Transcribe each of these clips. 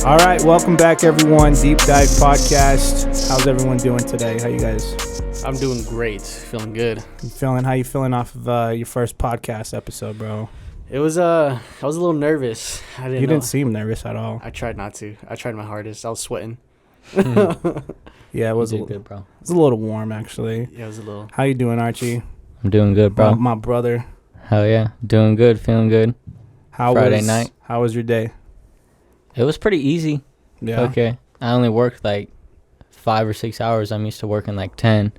All right, welcome back, everyone. Deep Dive Podcast. How's everyone doing today? How you guys? I'm doing great. Feeling good. How you feeling off of your first podcast episode, bro? It was I was a little nervous. You didn't seem nervous at all. I tried not to. I tried my hardest. I was sweating. Yeah, it was good, bro. It was a little warm, actually. Yeah, it was a little. How you doing, Archie? I'm doing good, bro. My brother. Hell yeah, doing good, feeling good. Friday night. How was your day? It was pretty easy. Yeah. Okay. I only worked like 5 or 6 hours. I'm used to working like 10,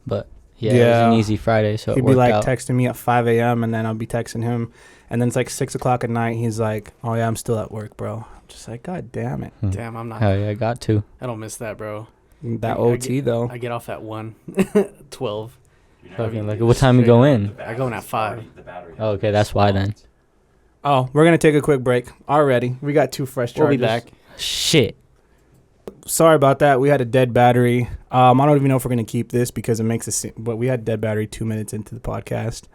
but yeah, it was an easy Friday, so he'd it be worked like out. texting me at 5 a.m. and then I'll be texting him, and then it's like 6 o'clock at night. He's like, "Oh yeah, I'm still at work, bro." I'm just like, God damn it. Damn, I'm not. Hell yeah, I got to. I don't miss that, bro. That OT though. I get off at 12. Fucking like, what time you go in? I go in at 5. Oh, okay, that's why then. Oh, we're gonna take a quick break already. We got 2 fresh charges. We'll be back. Shit. Sorry about that. We had a dead battery. I don't even know if we're gonna keep this because it makes it. But we had dead battery 2 minutes into the podcast.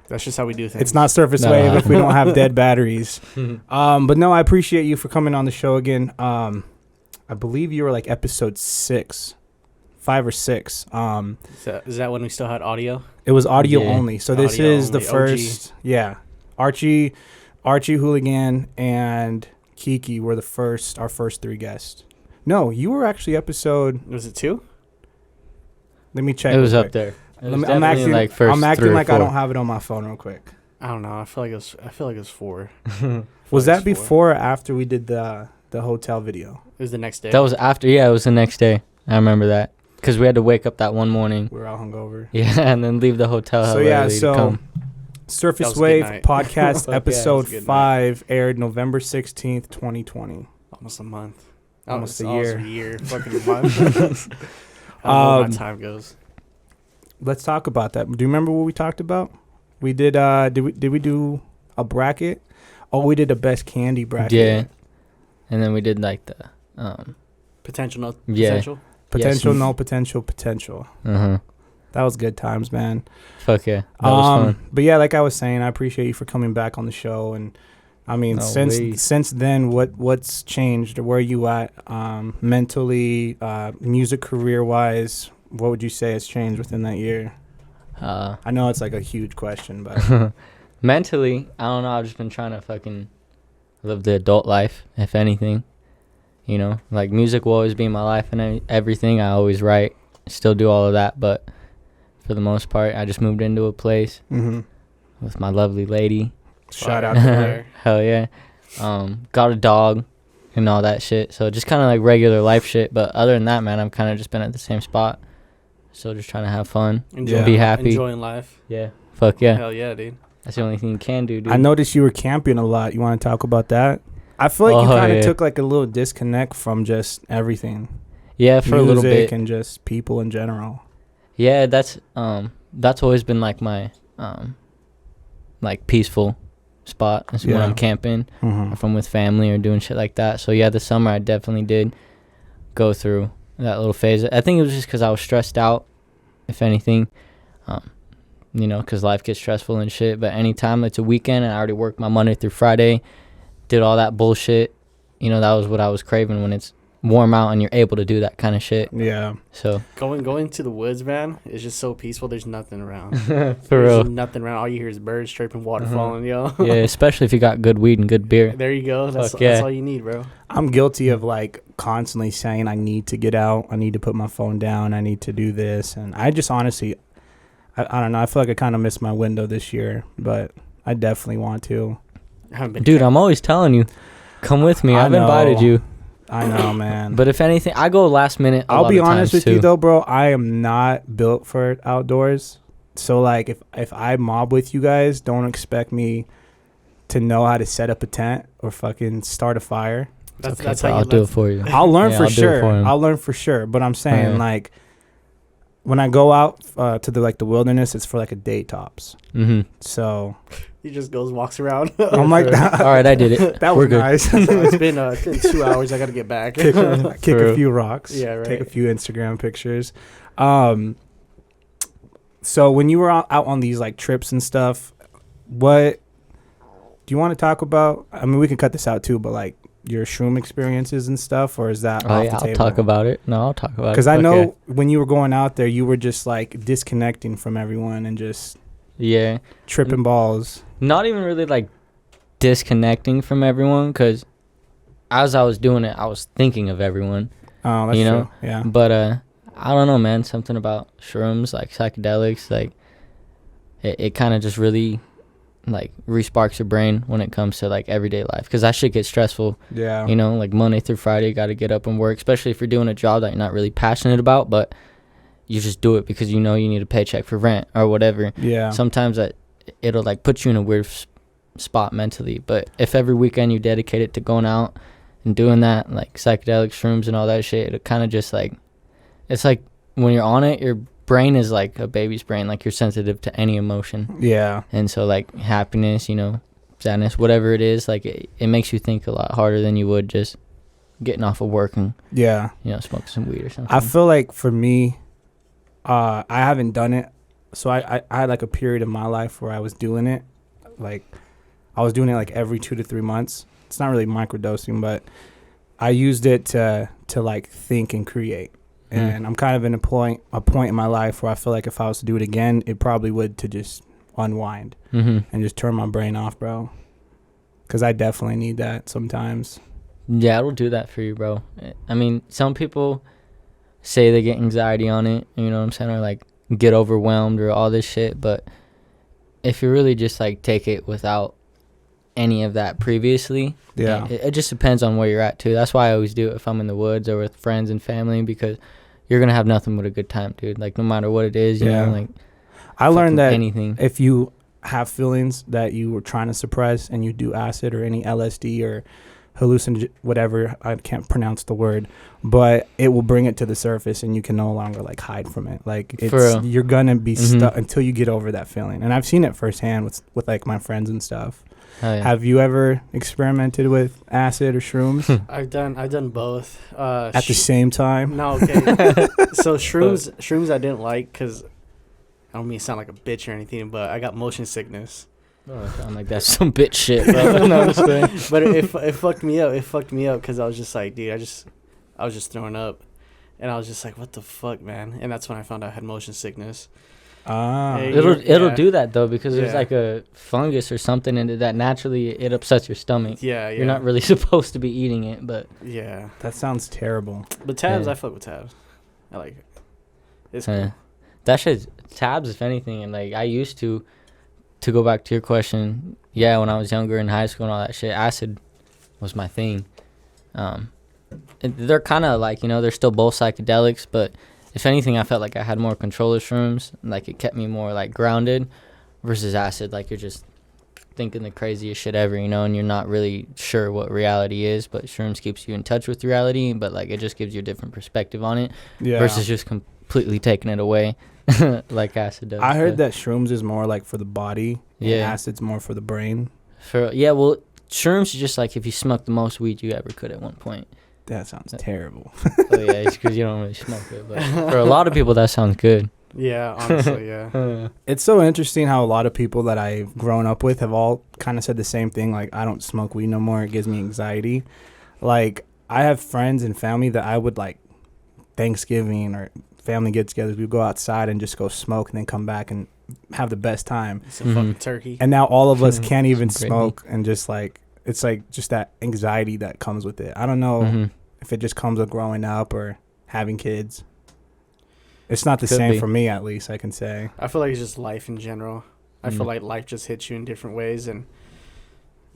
That's just how we do things. It's not surface wave if we don't have dead batteries. But no, I appreciate you for coming on the show again. I believe you were like episode 5 or 6. Is that when we still had audio? It was audio Yeah. only. So this Audio is the only, first. OG. Yeah, Archie Hooligan and Kiki were our first 3 guests. No, you were actually episode. Was it 2? Let me check. It was real up quick. there. It was I'm definitely acting like first I'm acting 3 or like 4. I don't have it on my phone real quick. I don't know. I feel like it was 4. Was that before or after we did the hotel video? It was the next day. That was after. Yeah, it was the next day. I remember that because we had to wake up that one morning. We were all hungover. Yeah, and then leave the hotel. So hella yeah, early to come. Surface That was a Wave good night. podcast Yeah, episode that was a good 5 aired November 16th, 2020. almost a month. Almost a Almost year. a year. Fucking a month. I don't know how time goes. Let's talk about that. Do you remember what we talked about? We did. Did we do a bracket? Oh, we did a best candy bracket. Yeah, and then we did like the Potential, no Yeah. potential. Potential, Yes. no potential, potential. uh-huh. That was good times, man. Fuck yeah, that was fun. But yeah, like I was saying, I appreciate you for coming back on the show. And I mean, No since way. then, what's changed? Where are you at mentally, music career wise? What would you say has changed within that year? I know it's like a huge question, but Mentally, I don't know. I've just been trying to fucking live the adult life, if anything. You know, like music will always be my life and everything. I always write, still do all of that, but for the most part, I just moved into a place with my lovely lady. shout out to her. Hell yeah. Got a dog and all that shit. So just kind of like regular life shit. But other than that, man, I've kind of just been at the same spot. Still just trying to have fun. Be happy. Enjoying life. Yeah. Fuck yeah. Hell yeah, dude. That's the only thing you can do, dude. I noticed you were camping a lot. You want to talk about that? I feel like you kind of took like a little disconnect from just everything. Yeah, for a little bit. And just people in general. Yeah, that's always been like my like peaceful spot. That's when I'm camping, if I'm with family or doing shit like that. So yeah, this summer I definitely did go through that little phase. I think it was just because I was stressed out, if anything. You know, because life gets stressful and shit. But anytime it's a weekend and I already worked my Monday through Friday, did all that bullshit, you know, that was what I was craving when it's warm out and you're able to do that kind of shit. Yeah. So Going to the woods, man, is just so peaceful. There's nothing around. for There's real. nothing around. All you hear is birds chirping, water falling, yo. Yeah, especially if you got good weed and good beer. There you go. That's all you need, bro. I'm guilty of like constantly saying I need to get out. I need to put my phone down. I need to do this. And I just honestly, I don't know. I feel like I kind of missed my window this year, but I definitely want to. I haven't been Dude, I'm always telling you, come with me. I've invited you. I know, man. But if anything, I go last minute. I'll be honest with you though, bro. I am not built for outdoors. So like, if I mob with you guys, don't expect me to know how to set up a tent or fucking start a fire. That's how how I'll do it for you. I'll learn for I'll do it sure. for him. I'll learn for sure. But I'm saying Yeah. like, when I go out to the wilderness, it's for like a day tops. Mm-hmm. So He just goes, walks around. I'm like, All right, I did it. that We're was good. nice. It's been 2 hours. I got to get back. kick a True. few rocks. Yeah, right. Take a few Instagram pictures. So when you were out on these like trips and stuff, what do you want to talk about? I mean, we can cut this out too, but like, your shroom experiences and stuff, or is that Oh off yeah, the I'll table? talk about it. No, I'll talk about it. Because I know Okay. when you were going out there, you were just like disconnecting from everyone and just Yeah. tripping balls. Not even really like disconnecting from everyone, because as I was doing it, I was thinking of everyone. Oh, that's You know? true. Yeah. But I don't know, man. Something about shrooms, like psychedelics, like it kind of just really like resparks your brain when it comes to like everyday life, because that shit gets stressful. Yeah. You know, like Monday through Friday, you got to get up and work, especially if you're doing a job that you're not really passionate about, but you just do it because you know you need a paycheck for rent or whatever. Yeah. Sometimes it'll like put you in a weird spot mentally, but if every weekend you dedicate it to going out and doing that, like psychedelic shrooms and all that shit, it kind of just like, it's like when you're on it, your brain is like a baby's brain, like you're sensitive to any emotion. Yeah. And so like happiness, you know, sadness, whatever it is, like it makes you think a lot harder than you would just getting off of work and, Yeah. you know, smoking some weed or something. I feel like for me, I haven't done it. So I had like a period of my life where I was doing it. Like I was doing it like every 2 to 3 months. It's not really microdosing, but I used it to like think and create. And I'm kind of in a point in my life where I feel like if I was to do it again, it probably would to just unwind and just turn my brain off, bro. Because I definitely need that sometimes. Yeah, it'll do that for you, bro. I mean, some people say they get anxiety on it, you know what I'm saying, or like get overwhelmed or all this shit, but if you really just like take it without any of that previously, Yeah. it just depends on where you're at too. That's why I always do it if I'm in the woods or with friends and family, because you're gonna have nothing but a good time, dude. Like no matter what it is, you know, like I learned that anything. if you have feelings that you were trying to suppress and you do acid or any LSD or hallucinogen, whatever, I can't pronounce the word, but it will bring it to the surface and you can no longer like hide from it. Like it's, you're gonna be stuck until you get over that feeling. And I've seen it firsthand with like my friends and stuff. Oh, yeah. Have you ever experimented with acid or shrooms I've done both. at the same time? No, okay. So shrooms I didn't like because I don't mean to sound like a bitch or anything, but I got motion sickness. Oh, I'm like, that's some bitch shit, bro. No, I'm just kidding. But it fucked me up. It fucked me up because I was just like, dude, I was just throwing up, and I was just like, what the fuck, man? And that's when I found out I had motion sickness. Hey, It'll do that though, because there's Yeah. like a fungus or something in it that naturally it upsets your stomach. Yeah. You're not really supposed to be eating it, but Yeah. That sounds terrible. But tabs, Yeah. I fuck with tabs. I like it. It's cool. that shit's tabs, if anything. And like I used to go back to your question, yeah, when I was younger in high school and all that shit, acid was my thing. They're kind of like, you know, they're still both psychedelics, but if anything, I felt like I had more control of shrooms. Like it kept me more like grounded, versus acid. Like you're just thinking the craziest shit ever, you know, and you're not really sure what reality is. But shrooms keeps you in touch with reality, but like it just gives you a different perspective on it, Yeah. versus just completely taking it away, like acid does. I heard that shrooms is more like for the body. And Yeah. acid's more for the brain. Well, shrooms is just like if you smoke the most weed you ever could at one point. That sounds terrible. Oh yeah, it's because you don't really smoke it. But for a lot of people, that sounds good. Yeah, honestly, yeah. It's so interesting how a lot of people that I've grown up with have all kind of said the same thing. Like, I don't smoke weed no more. It gives me anxiety. Like, I have friends and family that I would, like, Thanksgiving or family get-togethers, we go outside and just go smoke and then come back and have the best time. It's a fucking turkey. And now all of us can't even Some smoke, and just, like, it's, like, just that anxiety that comes with it. I don't know if it just comes with growing up or having kids. It's not the Could same be. for me, at least, I can say. I feel like it's just life in general. I feel like life just hits you in different ways, and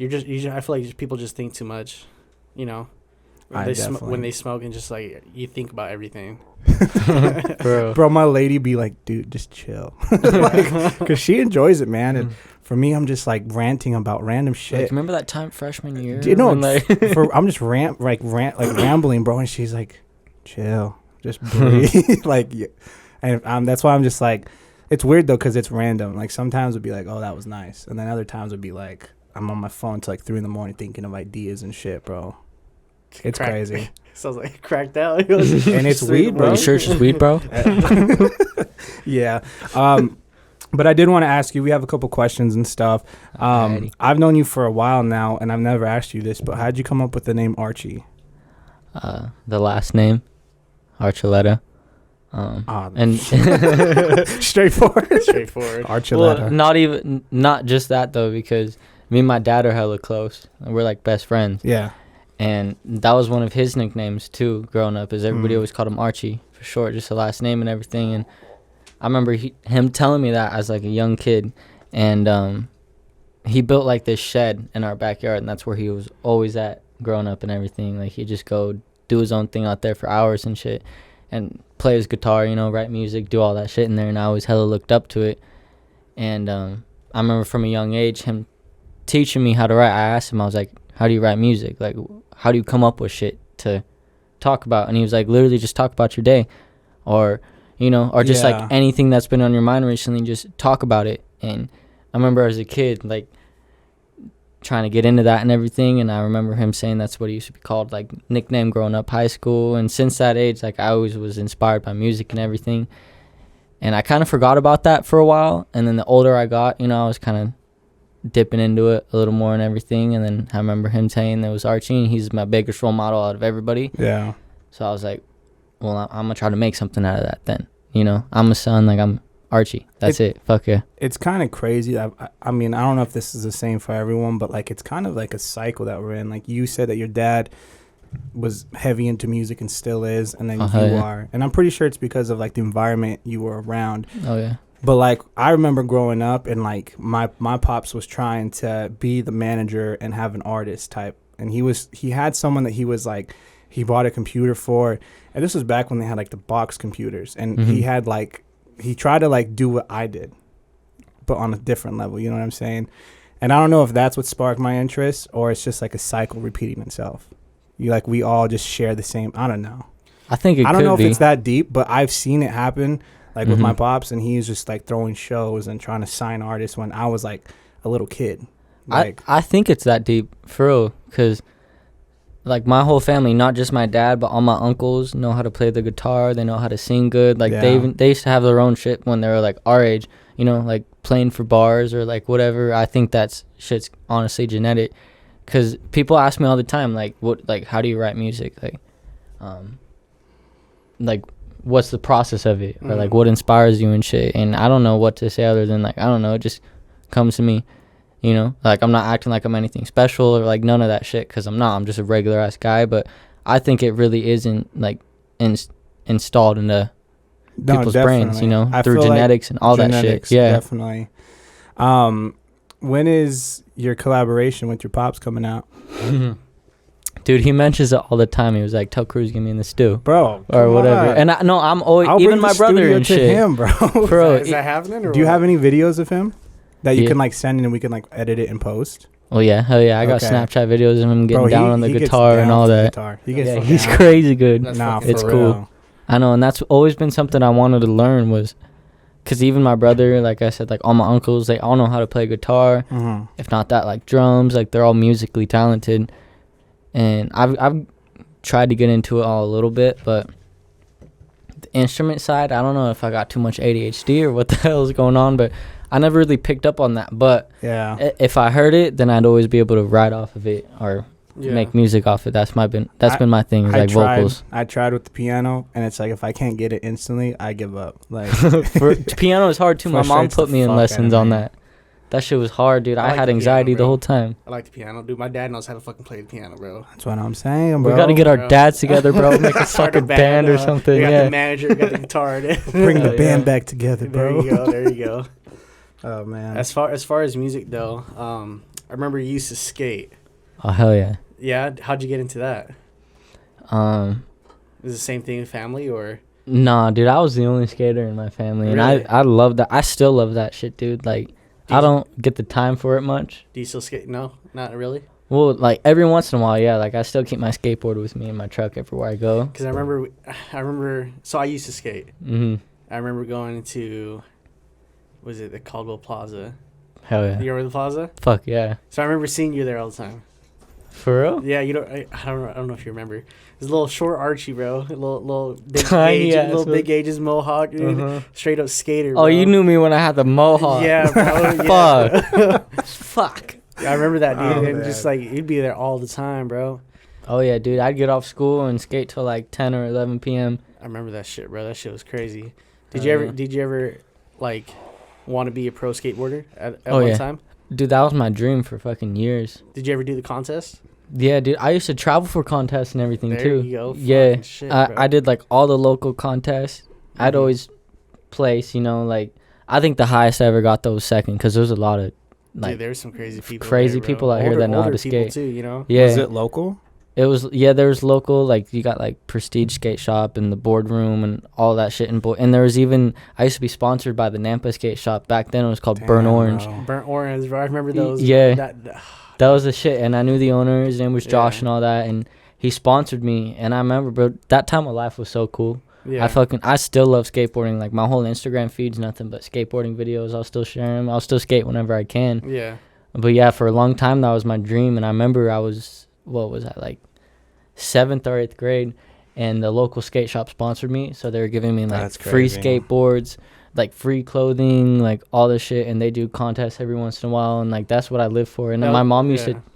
I feel like people just think too much, you know. When they smoke and just like you think about everything. Bro, my lady be like, dude, just chill. Because she enjoys it, man. And for me, I'm just like ranting about random shit. Like, remember that time freshman year? You know, when, like I'm just rambling, bro. And she's like, chill, just breathe. Like, yeah. And that's why I'm just like, it's weird though, because it's random. Like sometimes it'd be like, oh, that was nice. And then other times it'd be like, I'm on my phone till like 3 a.m. thinking of ideas and shit, bro. It's crazy. Sounds like cracked out. And it's weed, bro. Are you sure it's weed, bro? Yeah. But I did want to ask you, we have a couple questions and stuff. I've known you for a while now, and I've never asked you this, but how'd you come up with the name Archy? The last name, Archuleta. And straightforward. Archuleta. Well, not just that though, because me and my dad are hella close. We're like best friends. Yeah. And that was one of his nicknames too, growing up, is everybody always called him Archie for short, just the last name and everything. And I remember him telling me that as like a young kid, and he built like this shed in our backyard, and that's where he was always at growing up and everything. Like he'd just go do his own thing out there for hours and shit, and play his guitar, write music, do all that shit in there. And I always hella looked up to it. And I remember from a young age him teaching me how to write. I asked him, I was like, how do you write music? Like, how do you come up with shit to talk about? And he was like, literally just talk about your day, or or just like anything that's been on your mind recently, just talk about it. And I remember as a kid, like, trying to get into that and everything, and I remember him saying that's what he used to be called, like, nickname growing up high school. And since that age, like, I always was inspired by music and everything, and I kind of forgot about that for a while. And then the older I got, I was kind of dipping into it a little more and everything. And then I remember him saying there was Archie, and he's my biggest role model out of everybody. Yeah. So I was like, well, I'm gonna try to make something out of that then. I'm a son, like, I'm Archie. That's it. Fuck yeah. It's kind of crazy. I mean, I don't know if this is the same for everyone, but like, it's kind of like a cycle that we're in. Like, you said that your dad was heavy into music and still is, and then you are. And I'm pretty sure it's because of like the environment you were around. Oh yeah. But like, I remember growing up, and like my pops was trying to be the manager and have an artist type, and he had someone that he was like, he bought a computer for, and this was back when they had like the box computers, and he had like, he tried to like do what I did, but on a different level. You know what I'm saying? And I don't know if that's what sparked my interest, or it's just like a cycle repeating itself. We all just share the same. I don't know. I think I don't know if it's that deep, but I've seen it happen. Like with my pops, and he's just like throwing shows and trying to sign artists when I was like a little kid. Like, I think it's that deep for real, because like my whole family, not just my dad, but all my uncles know how to play the guitar. They know how to sing good. Like they used to have their own shit when they were like our age, like playing for bars or like whatever. I think that's shit's honestly genetic, because people ask me all the time, like, how do you write music? Like what's the process of it, or like what inspires you and shit. And I don't know what to say other than like, I don't know, it just comes to me. Like, I'm not acting like I'm anything special or like none of that shit, because I'm not. I'm just a regular ass guy. But I think it really isn't like installed into people's brains, through genetics, like, and all that shit. Yeah, definitely. When is your collaboration with your pops coming out? Dude, he mentions it all the time. He was like, "Tell Cruz, give me in the stew, bro," or whatever. On. And I'm always, I'll even my brother and shit. Him, bro. Is that happening? Or do you have any videos of him that you can like send and we can like edit it and post? Oh yeah, hell yeah! I got Snapchat videos of him getting down on the guitar and all that. He's crazy good. It's cool. I know, and that's always been something I wanted to learn, was because even my brother, like I said, like all my uncles, they all know how to play guitar. If not that, like drums. Like they're all musically talented, and I've tried to get into it all a little bit, but the instrument side, I don't know if I got too much ADHD or what the hell is going on, but I never really picked up on that. But if I heard it, then I'd always be able to write off of it or make music off it. That's been my thing, is like vocals. I tried with the piano, and it's like, if I can't get it instantly, I give up. Like piano is hard too. My mom put me in lessons on that. That shit was hard, dude. I had anxiety the whole time. I like the piano, dude. My dad knows how to fucking play the piano, bro. That's what I'm saying, bro. We gotta get our dads together, bro. Make a fucking band or something. We got the manager, we got the guitar. Bring the band back together, bro. There you go. Oh man. As far as music though, I remember you used to skate. Oh hell yeah. Yeah, how'd you get into that? Is it the same thing in family or? Nah, dude, I was the only skater in my family, and I love that. I still love that shit, dude. Like, I don't get the time for it much. Do you still skate? No, not really. Well, like every once in a while, yeah. Like I still keep my skateboard with me in my truck everywhere I go. Because I remember. So I used to skate. I remember going to, was it the Caldwell Plaza? Hell yeah. You remember the plaza? Fuck yeah. So I remember seeing you there all the time. For real? Yeah, you know, I don't know if you remember. There's a little short Archie, bro. A little big Tiny gauge, ass little one. big gauges mohawk, dude. Uh-huh. Straight up skater. Oh, bro. you knew me when I had the mohawk. Yeah, bro. Fuck. Fuck. I remember that, dude. Oh, and man. just like he'd be there all the time, bro. Oh yeah, dude. I'd get off school and skate till like 10 or 11 p.m. I remember that shit, bro. That shit was crazy. Did Hell you ever? yeah. Did you ever like want to be a pro skateboarder at Oh, one yeah. time? Dude, that was my dream for fucking years. Did you ever do the contest? Yeah, dude. I used to travel for contests and everything There too. you go. Yeah, Fucking shit, bro. I did like all the local contests. I'd Mhm. always place, you know, like I think the highest I ever got though was second because there's a lot of like Dude, there's some crazy people. crazy there, bro. people out here that know how older to people skate. too. You know. yeah. Was it local? It was there was local, like you got like Prestige Skate Shop and the boardroom and all that shit and there was even I used to be sponsored by the Nampa Skate Shop back then. It was called Burn Damn, Orange. bro. Burnt orange, bro. I remember those. Yeah. That That was the shit, and I knew the owner. His name was Josh Yeah. and all that, and he sponsored me. And I remember, bro, that time of life was so cool. yeah. I still love skateboarding. Like my whole Instagram feed's nothing but skateboarding videos. I'll still share them. I'll still skate whenever I can. Yeah. But yeah, for a long time that was my dream. And I remember I was like 7th or 8th grade, and the local skate shop sponsored me, so they were giving me like That's free crazy. skateboards, like free clothing, like all this shit, and they do contests every once in a while, and like that's what I live for. And then That-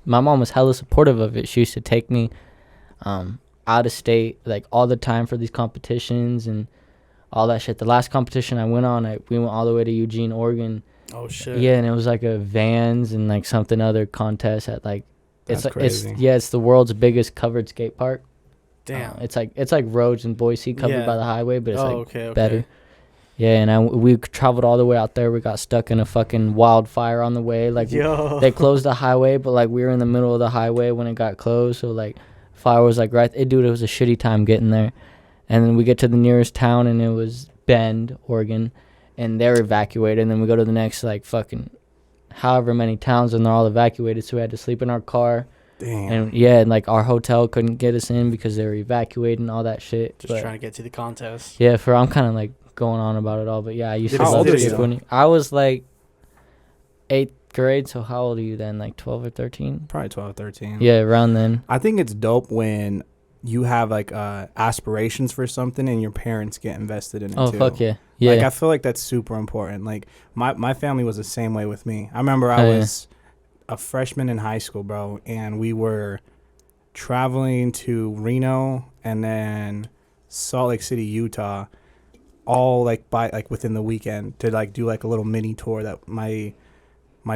my mom was hella supportive of it. She used to take me out of state like all the time for these competitions and all that shit. The last competition I went on, we went all the way to Eugene, Oregon. Oh shit. Yeah, and it was like a Vans and like something other contest at like That's it's crazy. it's the world's biggest covered skate park. Damn. It's like roads in Boise covered Yeah. by the highway, but it's like okay. better. Yeah, and we traveled all the way out there. We got stuck in a fucking wildfire on the way. Like Yo. they closed the highway, but like we were in the middle of the highway when it got closed. So like fire was like right. Dude, it was a shitty time getting there. And then we get to the nearest town, and it was Bend, Oregon, and they're evacuated. And then we go to the next like fucking however many towns, and they're all evacuated. So we had to sleep in our car. Damn. And yeah, and like our hotel couldn't get us in because they were evacuating all that shit. Just But trying to get to the contest. yeah, I'm kind of like going on about it all, but yeah, I used Did to it- love did it- skateboarding. I was like 8th grade, so how old are you then? Like 12 or 13? Probably 12, 13. Yeah, around then. I think it's dope when you have like aspirations for something and your parents get invested in it Oh too. fuck yeah, yeah. Like I feel like that's super important. Like my family was the same way with me. I remember I Oh, yeah. was a freshman in high school, bro, and we were traveling to Reno and then Salt Lake City, Utah, all like within the weekend to like do like a little mini tour that my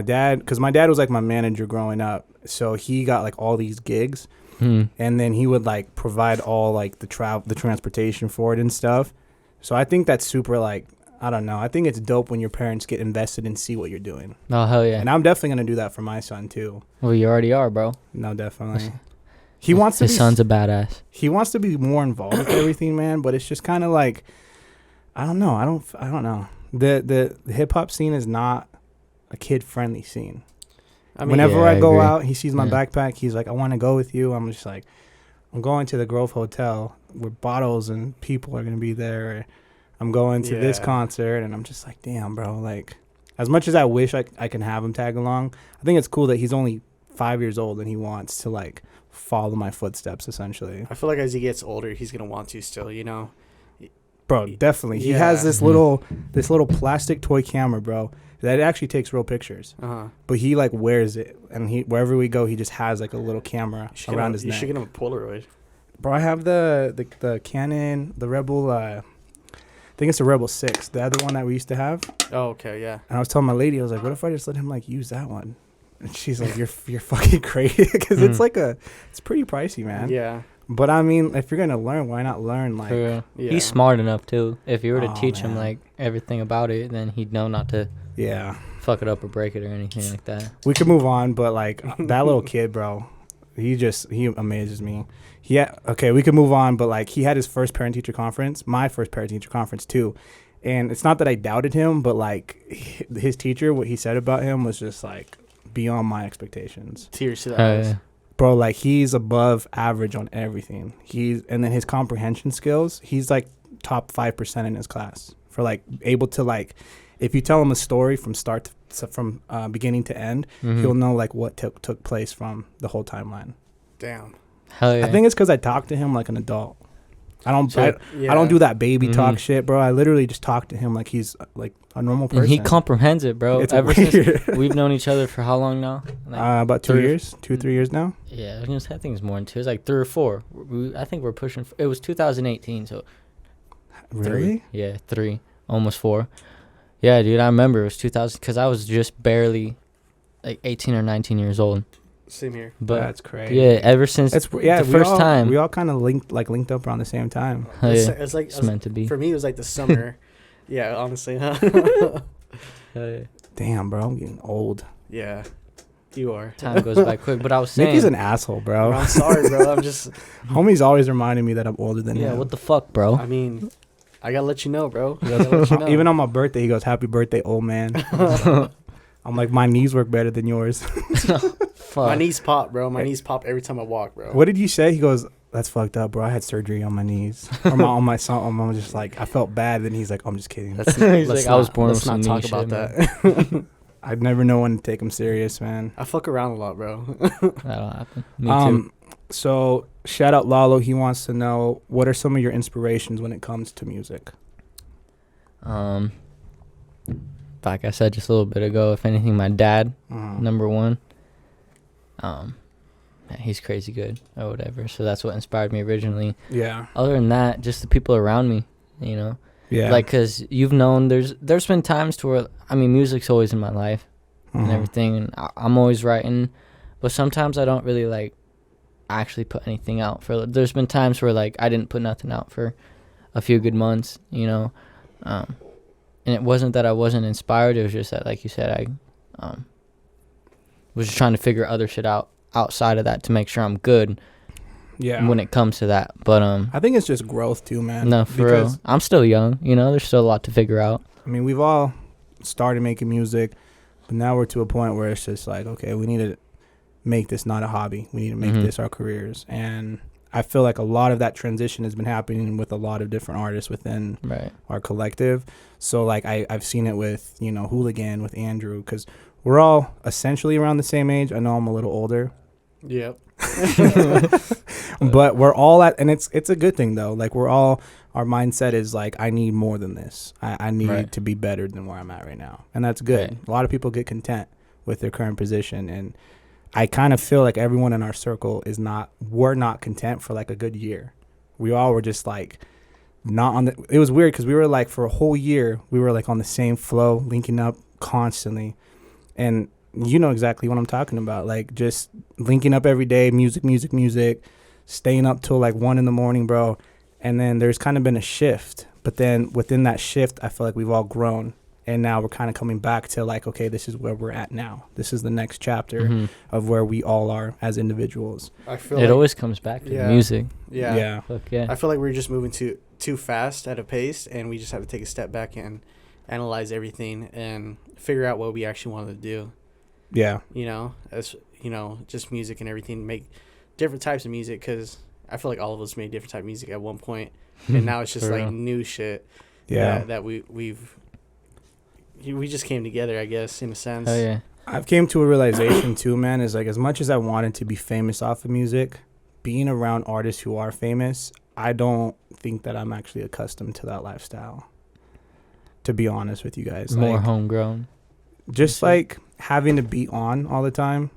dad, because my dad was like my manager growing up, so he got like all these gigs. And then he would like provide all like the transportation for it and stuff. So I think that's super like, I don't know. I think it's dope when your parents get invested and see what you're doing. Oh hell yeah. And I'm definitely gonna do that for my son too. Well, you already are, bro. No, definitely. He wants to His be son's a badass. he wants to be more involved with everything, man. But it's just kind of like, I don't know. I don't know. The hip hop scene is not a kid friendly scene. I mean, Whenever Yeah, I I go agree. out, he sees my Yeah. backpack. He's like, I want to go with you. I'm just like, I'm going to the Grove Hotel where bottles and people are going to be there. Or I'm going to this Yeah. concert. And I'm just like, damn, bro. Like, as much as I wish I can have him tag along, I think it's cool that he's only 5 years old and he wants to, like, follow my footsteps, essentially. I feel like as he gets older, he's gonna want to still. You know. Bro, definitely. He Yeah. has this Mhm. little plastic toy camera, bro, that actually takes real pictures. But he like wears it, and he wherever we go, he just has like a little camera around his You neck. should get him a Polaroid. Bro, I have the Canon, the Rebel. I think it's the Rebel 6, the other one that we used to have. Oh, okay, yeah. And I was telling my lady, I was like, what if I just let him like use that one? And she's like, you're fucking crazy, because it's like it's pretty pricey, man. Yeah. But I mean, if you're gonna learn, why not learn like? For real. Yeah. He's smart enough too. If you were to Oh, teach him man. like everything about it, then he'd know not to Yeah. fuck it up or break it or anything like that. We could move on, but like that little kid, bro, he amazes me. Okay, we could move on, but like he had his first parent teacher conference, my first parent teacher conference too. And it's not that I doubted him, but like his teacher, what he said about him was just like beyond my expectations. Tears to the eyes. Yeah. Bro, like he's above average on everything. And then his comprehension skills, he's like top 5% in his class for like able to like, if you tell him a story from beginning to end, Mhm. he'll know like what took place from the whole timeline. Damn. Hell yeah. I think it's because I talk to him like an adult. I don't do that baby talk Mhm. shit, bro. I literally just talk to him like he's like a normal person. And he comprehends it, bro. It's Ever weird. since we've known each other for how long now? Like About 2 years, 3 years now. Yeah, I was gonna say I think it's more than 2. It's like 3 or 4. I think we're pushing. It was 2018, so Really? 3. Yeah, 3, almost 4. Yeah, dude, I remember it was 2000 because I was just barely like 18 or 19 years old. Same here. But That's crazy. yeah, ever since the first time we all kind of linked up around the same time. Oh, yeah. It's like It's meant to be. for me. It was like the summer. Yeah, honestly, huh? Oh, yeah. Damn, bro, I'm getting old. Yeah, you are. Time goes by quick. But I was saying, Nikki's an asshole, bro. I'm sorry, bro. I'm just. Homie's always reminding me that I'm older than yeah, him. what the fuck, bro? I mean, I gotta let you know, bro. I gotta let you know. Even on my birthday, he goes, "Happy birthday, old man." I'm like, my knees work better than yours. Fuck. My knees pop, bro. My knees pop every time I walk, bro. What did you say? He goes, "That's fucked up, bro. I had surgery on my knees." Or on my son. I'm just like, I felt bad. Then he's like, "I'm just kidding." Let's He's let's like, I was born let's with not some talk knee about shit, that. I'd never know when to take him serious, man. I fuck around a lot, bro. That'll happen. Me too. So shout out LALO. He wants to know, what are some of your inspirations when it comes to music? Like I said just a little bit ago, if anything, my dad, number one. Man, he's crazy good or whatever. So that's what inspired me originally. Yeah. Other than that, just the people around me, you know. Yeah. Like, cause you've known there's been times to where, I mean, music's always in my life and everything, and I'm always writing, but sometimes I don't really like actually put anything out for. There's been times where like I didn't put nothing out for a few good months, you know. And it wasn't that I wasn't inspired. It was just that, like you said, I was just trying to figure other shit out outside of that to make sure I'm good. Yeah. When it comes to that, but I think it's just growth too, man. no, for real, I'm still young. You know, there's still a lot to figure out. I mean, we've all started making music, but now we're to a point where it's just like, okay, we need to make this not a hobby. We need to make this our careers. And I feel like a lot of that transition has been happening with a lot of different artists within our collective. So like I've seen it with, you know, Hooligan, with Andrew, because we're all essentially around the same age. I know I'm a little older. Yep. But we're all at, and it's a good thing though. Like we're all, our mindset is like, I need more than this. I need to be better than where I'm at right now. And that's good. Right. A lot of people get content with their current position. And I kind of feel like everyone in our circle we're not content for like a good year. We all were just like not on it was weird because we were like, for a whole year, we were like on the same flow, linking up constantly. And you know exactly what I'm talking about. Like just linking up every day, music, staying up till like 1 a.m, bro. And then there's kind of been a shift. But then within that shift, I feel like we've all grown. And now we're kind of coming back to like, okay, this is where we're at now. This is the next chapter of where we all are as individuals. I feel It always comes back to the music. Yeah. Fuck yeah. I feel like we're just moving too fast at a pace, and we just have to take a step back and analyze everything and figure out what we actually want to do. Yeah. You know, as you know, just music and everything, make different types of music, because I feel like all of us made different type of music at one point, and now it's just like new shit. Yeah. That we just came together, I guess, in a sense. Oh yeah. I've came to a realization too, man, is like, as much as I wanted to be famous off of music, being around artists who are famous, I don't think that I'm actually accustomed to that lifestyle, to be honest with you guys. More like, homegrown. Just like having to be on all the time,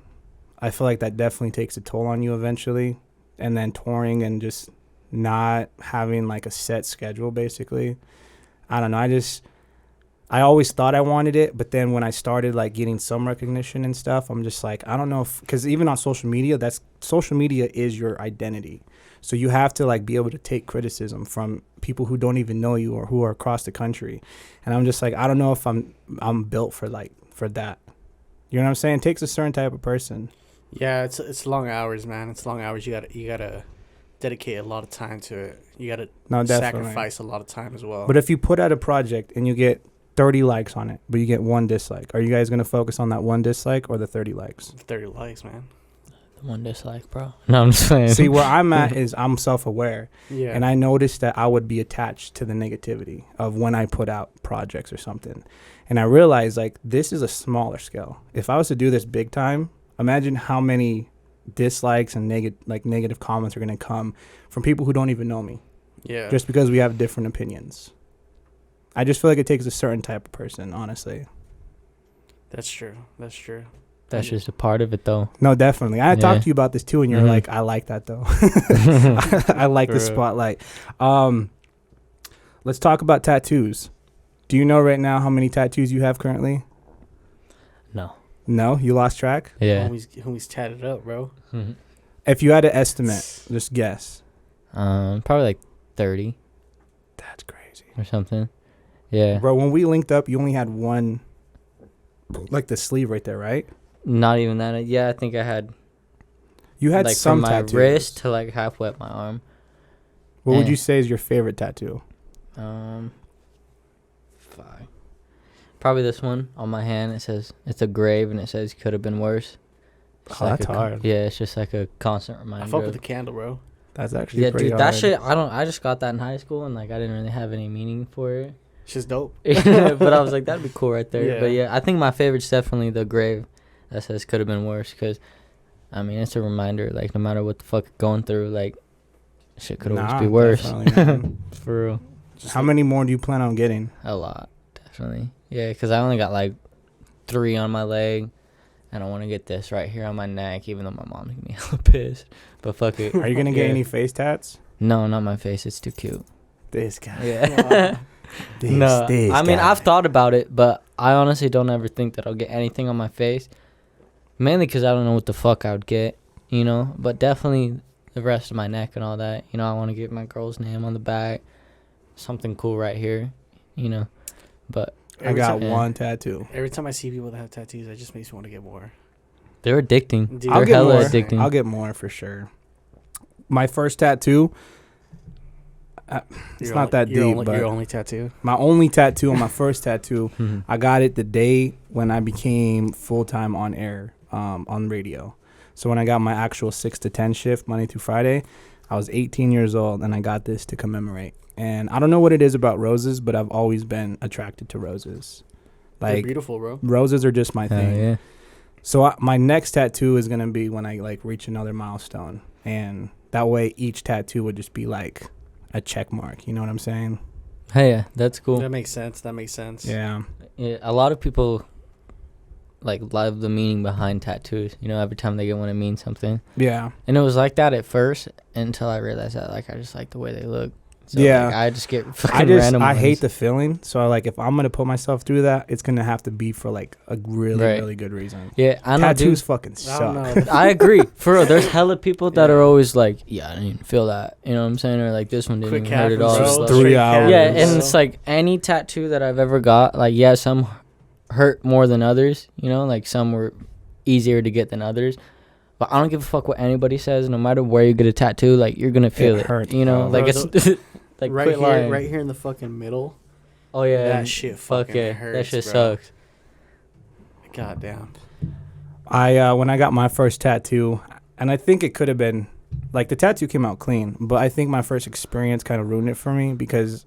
I feel like that definitely takes a toll on you eventually. And then touring and just not having like a set schedule, basically. I don't know. I always thought I wanted it, but then when I started like getting some recognition and stuff, I'm just like, I don't know if, because even on social media, social media is your identity. So you have to like be able to take criticism from people who don't even know you or who are across the country. And I'm just like, I don't know if I'm built for that. You know what I'm saying? It takes a certain type of person. Yeah, it's long hours, man. It's long hours. You gotta dedicate a lot of time to it. You gotta sacrifice a lot of time as well. But if you put out a project and you get 30 likes on it, but you get 1 dislike, are you guys gonna focus on that 1 dislike or the 30 likes? 30 likes, man. The 1 dislike, bro. No, I'm just saying. See, where I'm at is I'm self-aware. Yeah. And I noticed that I would be attached to the negativity of when I put out projects or something. And I realized like this is a smaller scale. If I was to do this big time, imagine how many dislikes and negative comments are gonna come from people who don't even know me. Yeah. Just because we have different opinions. I just feel like it takes a certain type of person, honestly. That's true. That's just a part of it, though. No, definitely. I talked to you about this too, and you're like, I like that though. I like the spotlight. Let's talk about tattoos. Do you know right now how many tattoos you have currently? No, you lost track? Yeah. Homie's tatted up, bro. Mm-hmm. If you had to estimate, just guess. Probably like 30. That's crazy. Or something. Yeah. Bro, when we linked up, you only had one, like the sleeve right there, right? Not even that. Yeah, I think I had. You had like some from my tattoos. wrist to like halfway up my arm. What would you say is your favorite tattoo? Probably this one on my hand. It says it's a grave and it says could have been worse. That's hard. Yeah, it's just like a constant reminder. I fuck with the candle, bro. That's actually pretty hard. That shit. I just got that in high school and like I didn't really have any meaning for it. It's just dope. But I was like, that'd be cool right there. Yeah. But yeah, I think my favorite's definitely the grave that says could have been worse, because I mean it's a reminder, like no matter what the fuck you're going through, like shit could always be worse. For real. How many more do you plan on getting? A lot, definitely. Yeah, because I only got like 3 on my leg, and I want to get this right here on my neck, even though my mom's gonna be hella pissed. But fuck it. Are you gonna get any face tats? No, not my face. It's too cute. This guy. Yeah. No, I mean I've thought about it, but I honestly don't ever think that I'll get anything on my face. Mainly because I don't know what the fuck I would get, you know. But definitely the rest of my neck and all that. You know, I want to get my girl's name on the back, something cool right here, you know. But I got one tattoo. Every time I see people that have tattoos, it just makes me want to get more. They're addicting. Dude, They're hella addicting. I'll get more for sure. My first tattoo. It's not that deep, but your only tattoo. My only tattoo on my first tattoo, I got it the day when I became full-time on air, on radio. So when I got my actual 6 to 10 shift Monday through Friday, I was 18 years old and I got this to commemorate. And I don't know what it is about roses, but I've always been attracted to roses. Like, they're beautiful, bro. Roses are just my thing. Yeah. So my next tattoo is gonna be when I like reach another milestone, and that way each tattoo would just be like a check mark. You know what I'm saying? Hey, yeah, that's cool. That makes sense. Yeah. Yeah, a lot of people like love the meaning behind tattoos. You know, every time they get one, it means something. Yeah. And it was like that at first until I realized that like I just like the way they look. So, yeah. Like, I just get fucking random I ones. hate the feeling. So like if I'm gonna put myself through that, it's gonna have to be for like a really really good reason. Yeah, I know. Tattoos fucking suck. I agree. For real, there's hella people that are always like, yeah, I didn't even feel that. You know what I'm saying? Or like this one didn't even hurt at all. Just 3 hours. Yeah, and it's like any tattoo that I've ever got, like yeah, some hurt more than others. You know, like some were easier to get than others. But I don't give a fuck what anybody says. No matter where you get a tattoo, like you're gonna feel it. Hurts, you know, like it's like right here in the fucking middle. Oh yeah, that shit fucking hurts. That shit bro. sucks. God damn. When I got my first tattoo, and I think it could have been like the tattoo came out clean, but I think my first experience kind of ruined it for me because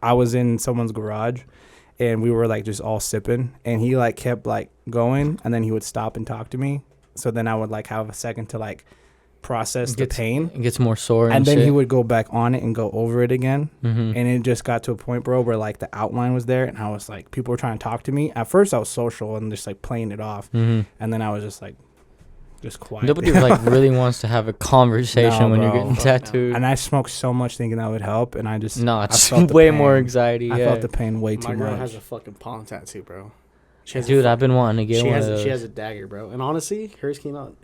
I was in someone's garage and we were like just all sipping, and he like kept like going, and then he would stop and talk to me. So then I would like have a second to like process the pain. It gets more sore, and then shit. he would go back on it and go over it again. Mm-hmm. And it just got to a point, bro, where like the outline was there, and I was like, people were trying to talk to me. At first, I was social and just like playing it off, and then I was just like, just quiet. Nobody like really wants to have a conversation when you're getting tattooed. And I smoked so much thinking that would help, and it's way more anxiety. I felt the pain way too much. My girl has a fucking palm tattoo, bro. Dude, I've been wanting to get one of those. She has a dagger, bro. And honestly, hers came out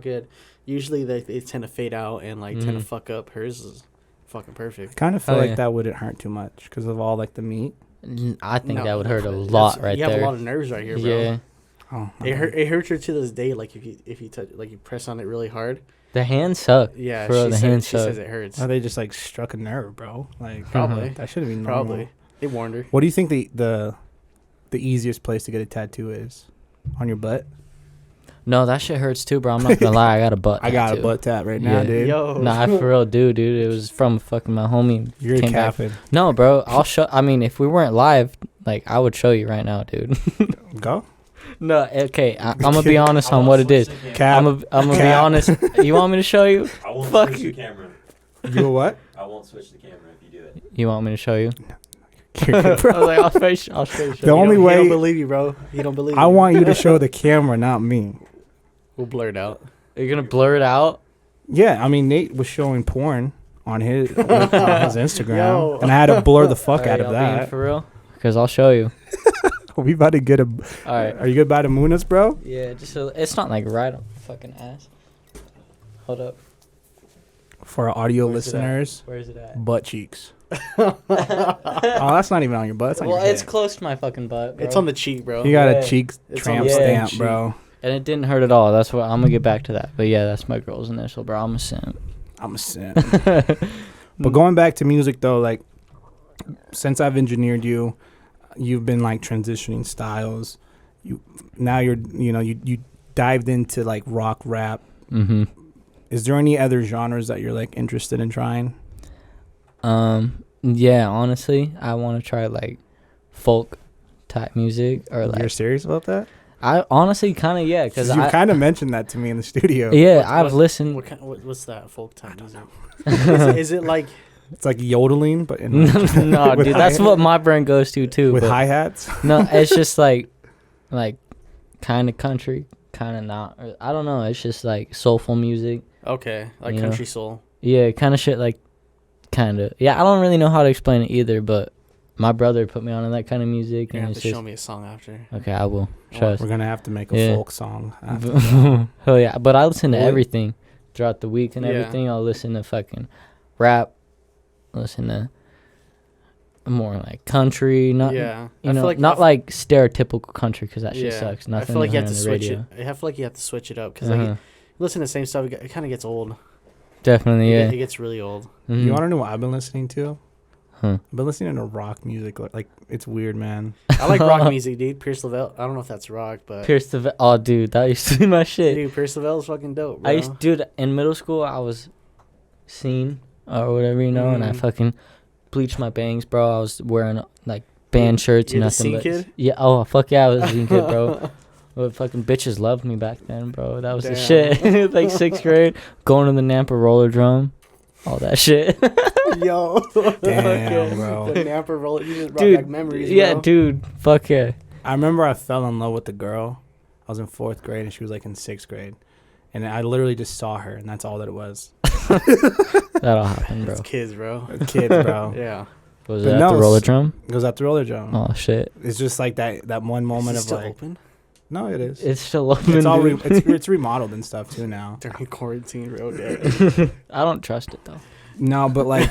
good. Usually they tend to fade out and like tend to fuck up. Hers is fucking perfect. I kind of feel like that wouldn't hurt too much because of all like the meat. I think that would hurt a lot right there. You have a lot of nerves right here, bro. Yeah. Oh, it hurts her to this day. Like if you touch, like you press on it really hard. The hands suck. Yeah, the hands she says it hurts. Or they just like struck a nerve, bro. Like probably that shouldn't be normal. Probably they warned her. What do you think the easiest place to get a tattoo is? On your butt? No, that shit hurts too, bro. I'm not gonna lie. I got a butt. I got a butt tat right now, dude. Yo. Nah, for real, dude. It was from fucking my homie. You're capping. No, bro. I'll show. I mean, if we weren't live, like I would show you right now, dude. Go. No, okay. I'm gonna be honest on what it is. I'm gonna be honest. You want me to show you? I won't Fuck switch you. the camera. You a what? I won't switch the camera if you do it. You want me to show you? Bro. I was like, I'll show you. The only He way don't believe you, bro. He don't believe I you. want you to show the camera, not me. We'll blur it out. You're gonna blur it out? Yeah, I mean Nate was showing porn on his Instagram, Yo. and I had to blur the fuck out of Y'all being that. for real? Because I'll show you. We about to get a. All right. Are you good about the Munas, bro? Yeah, just so it's not like right on the fucking ass. Hold up. For our audio Where's it at? listeners, Where's it at? butt cheeks. Oh, that's not even on your butt. That's on Well, your head. it's close to my fucking butt. Bro. It's on the cheek, bro. You got Yeah. a cheek It's tramp on the stamp, cheek. bro. And it didn't hurt at all. That's what I'm gonna get back to that. But yeah, that's my girl's initial, bro. I'm a simp. I'm a simp. But going back to music though, like since I've engineered you, you've been like transitioning styles. You dived into like rock rap. Mm-hmm. Is there any other genres that you're like interested in trying? Yeah, honestly, I want to try like folk type music or like. You're serious about that? I honestly kind of yeah, because You kind of mentioned that to me in the studio. Yeah, I've listened. What's that folk time music? Is it like It's like yodeling, but in No, with dude, that's what my brain goes to too. with but hi hats. no, it's just like kind of country, kind of not. Or, I don't know. It's just like soulful music. okay, like You country know? soul? Yeah, kind of shit. Like kind of. Yeah, I don't really know how to explain it either, but my brother put me on to that kind of music, You're and gonna have it's to just show me a song after. okay. I will trust. We're gonna have to make a Yeah. folk song. After that. Oh yeah, but I listen to What? everything throughout the week and Yeah. everything. I'll listen to fucking rap, listen to more like country, not Yeah, you I know, feel like not like stereotypical country because that shit yeah. sucks. I Nothing feel like you hear have to on the switch radio. it. I feel like you have to switch it up because Uh-huh. like you listen to the same stuff. It kind of gets old. Definitely, yeah. It gets really old. Mhm. You want to know what I've been listening to? Huh. I've been listening to rock music. Like it's weird, man. I like rock music, dude. Pierce Lavelle. I don't know if that's rock, but Pierce the oh, dude, that used to be my shit. dude, Pierce Lavelle's fucking dope, bro. I used, dude, in middle school, I was seen or whatever, you know, and I Mm. fucking bleached my bangs, bro. I was wearing like band shirts and You're the nothing scene but kid? yeah. Oh fuck yeah, I was a scene kid, bro. But fucking bitches loved me back then, bro. That was the Damn. shit. Like 6th grade, going to the Nampa roller drum, all that shit. Yo, Damn, bro. The Nampa roller. You just brought Dude, back memories, yeah, bro. dude. Fuck yeah. I remember I fell in love with the girl. I was in 4th grade and she was like in 6th grade, and I literally just saw her, and that's all that it was. That'll happen, bro. It's kids, bro. Kids, bro. Yeah. Was But it at no, the roller drum? Goes out the roller drum. Oh shit. It's just like that one moment Is of it still like, open no, it is. It's still open. It's all dude. it's remodeled and stuff too now. during quarantine, bro. Dude. I don't trust it though. No, but like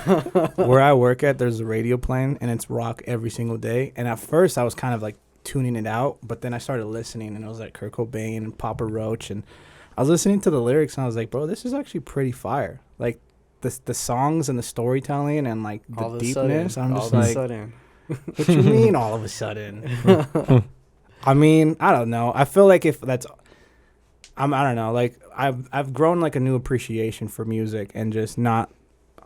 where I work at, there's a radio playing and it's rock every single day. And at first I was kind of like tuning it out, but then I started listening and it was like Kurt Cobain and Papa Roach, and I was listening to the lyrics and I was like, bro, this is actually pretty fire. Like the songs and the storytelling and like the All of a deepness. sudden, I'm all just of a like, sudden. what you mean all of a sudden? I mean, I don't know. I feel like if that's, I don't know. Like I've grown like a new appreciation for music and just not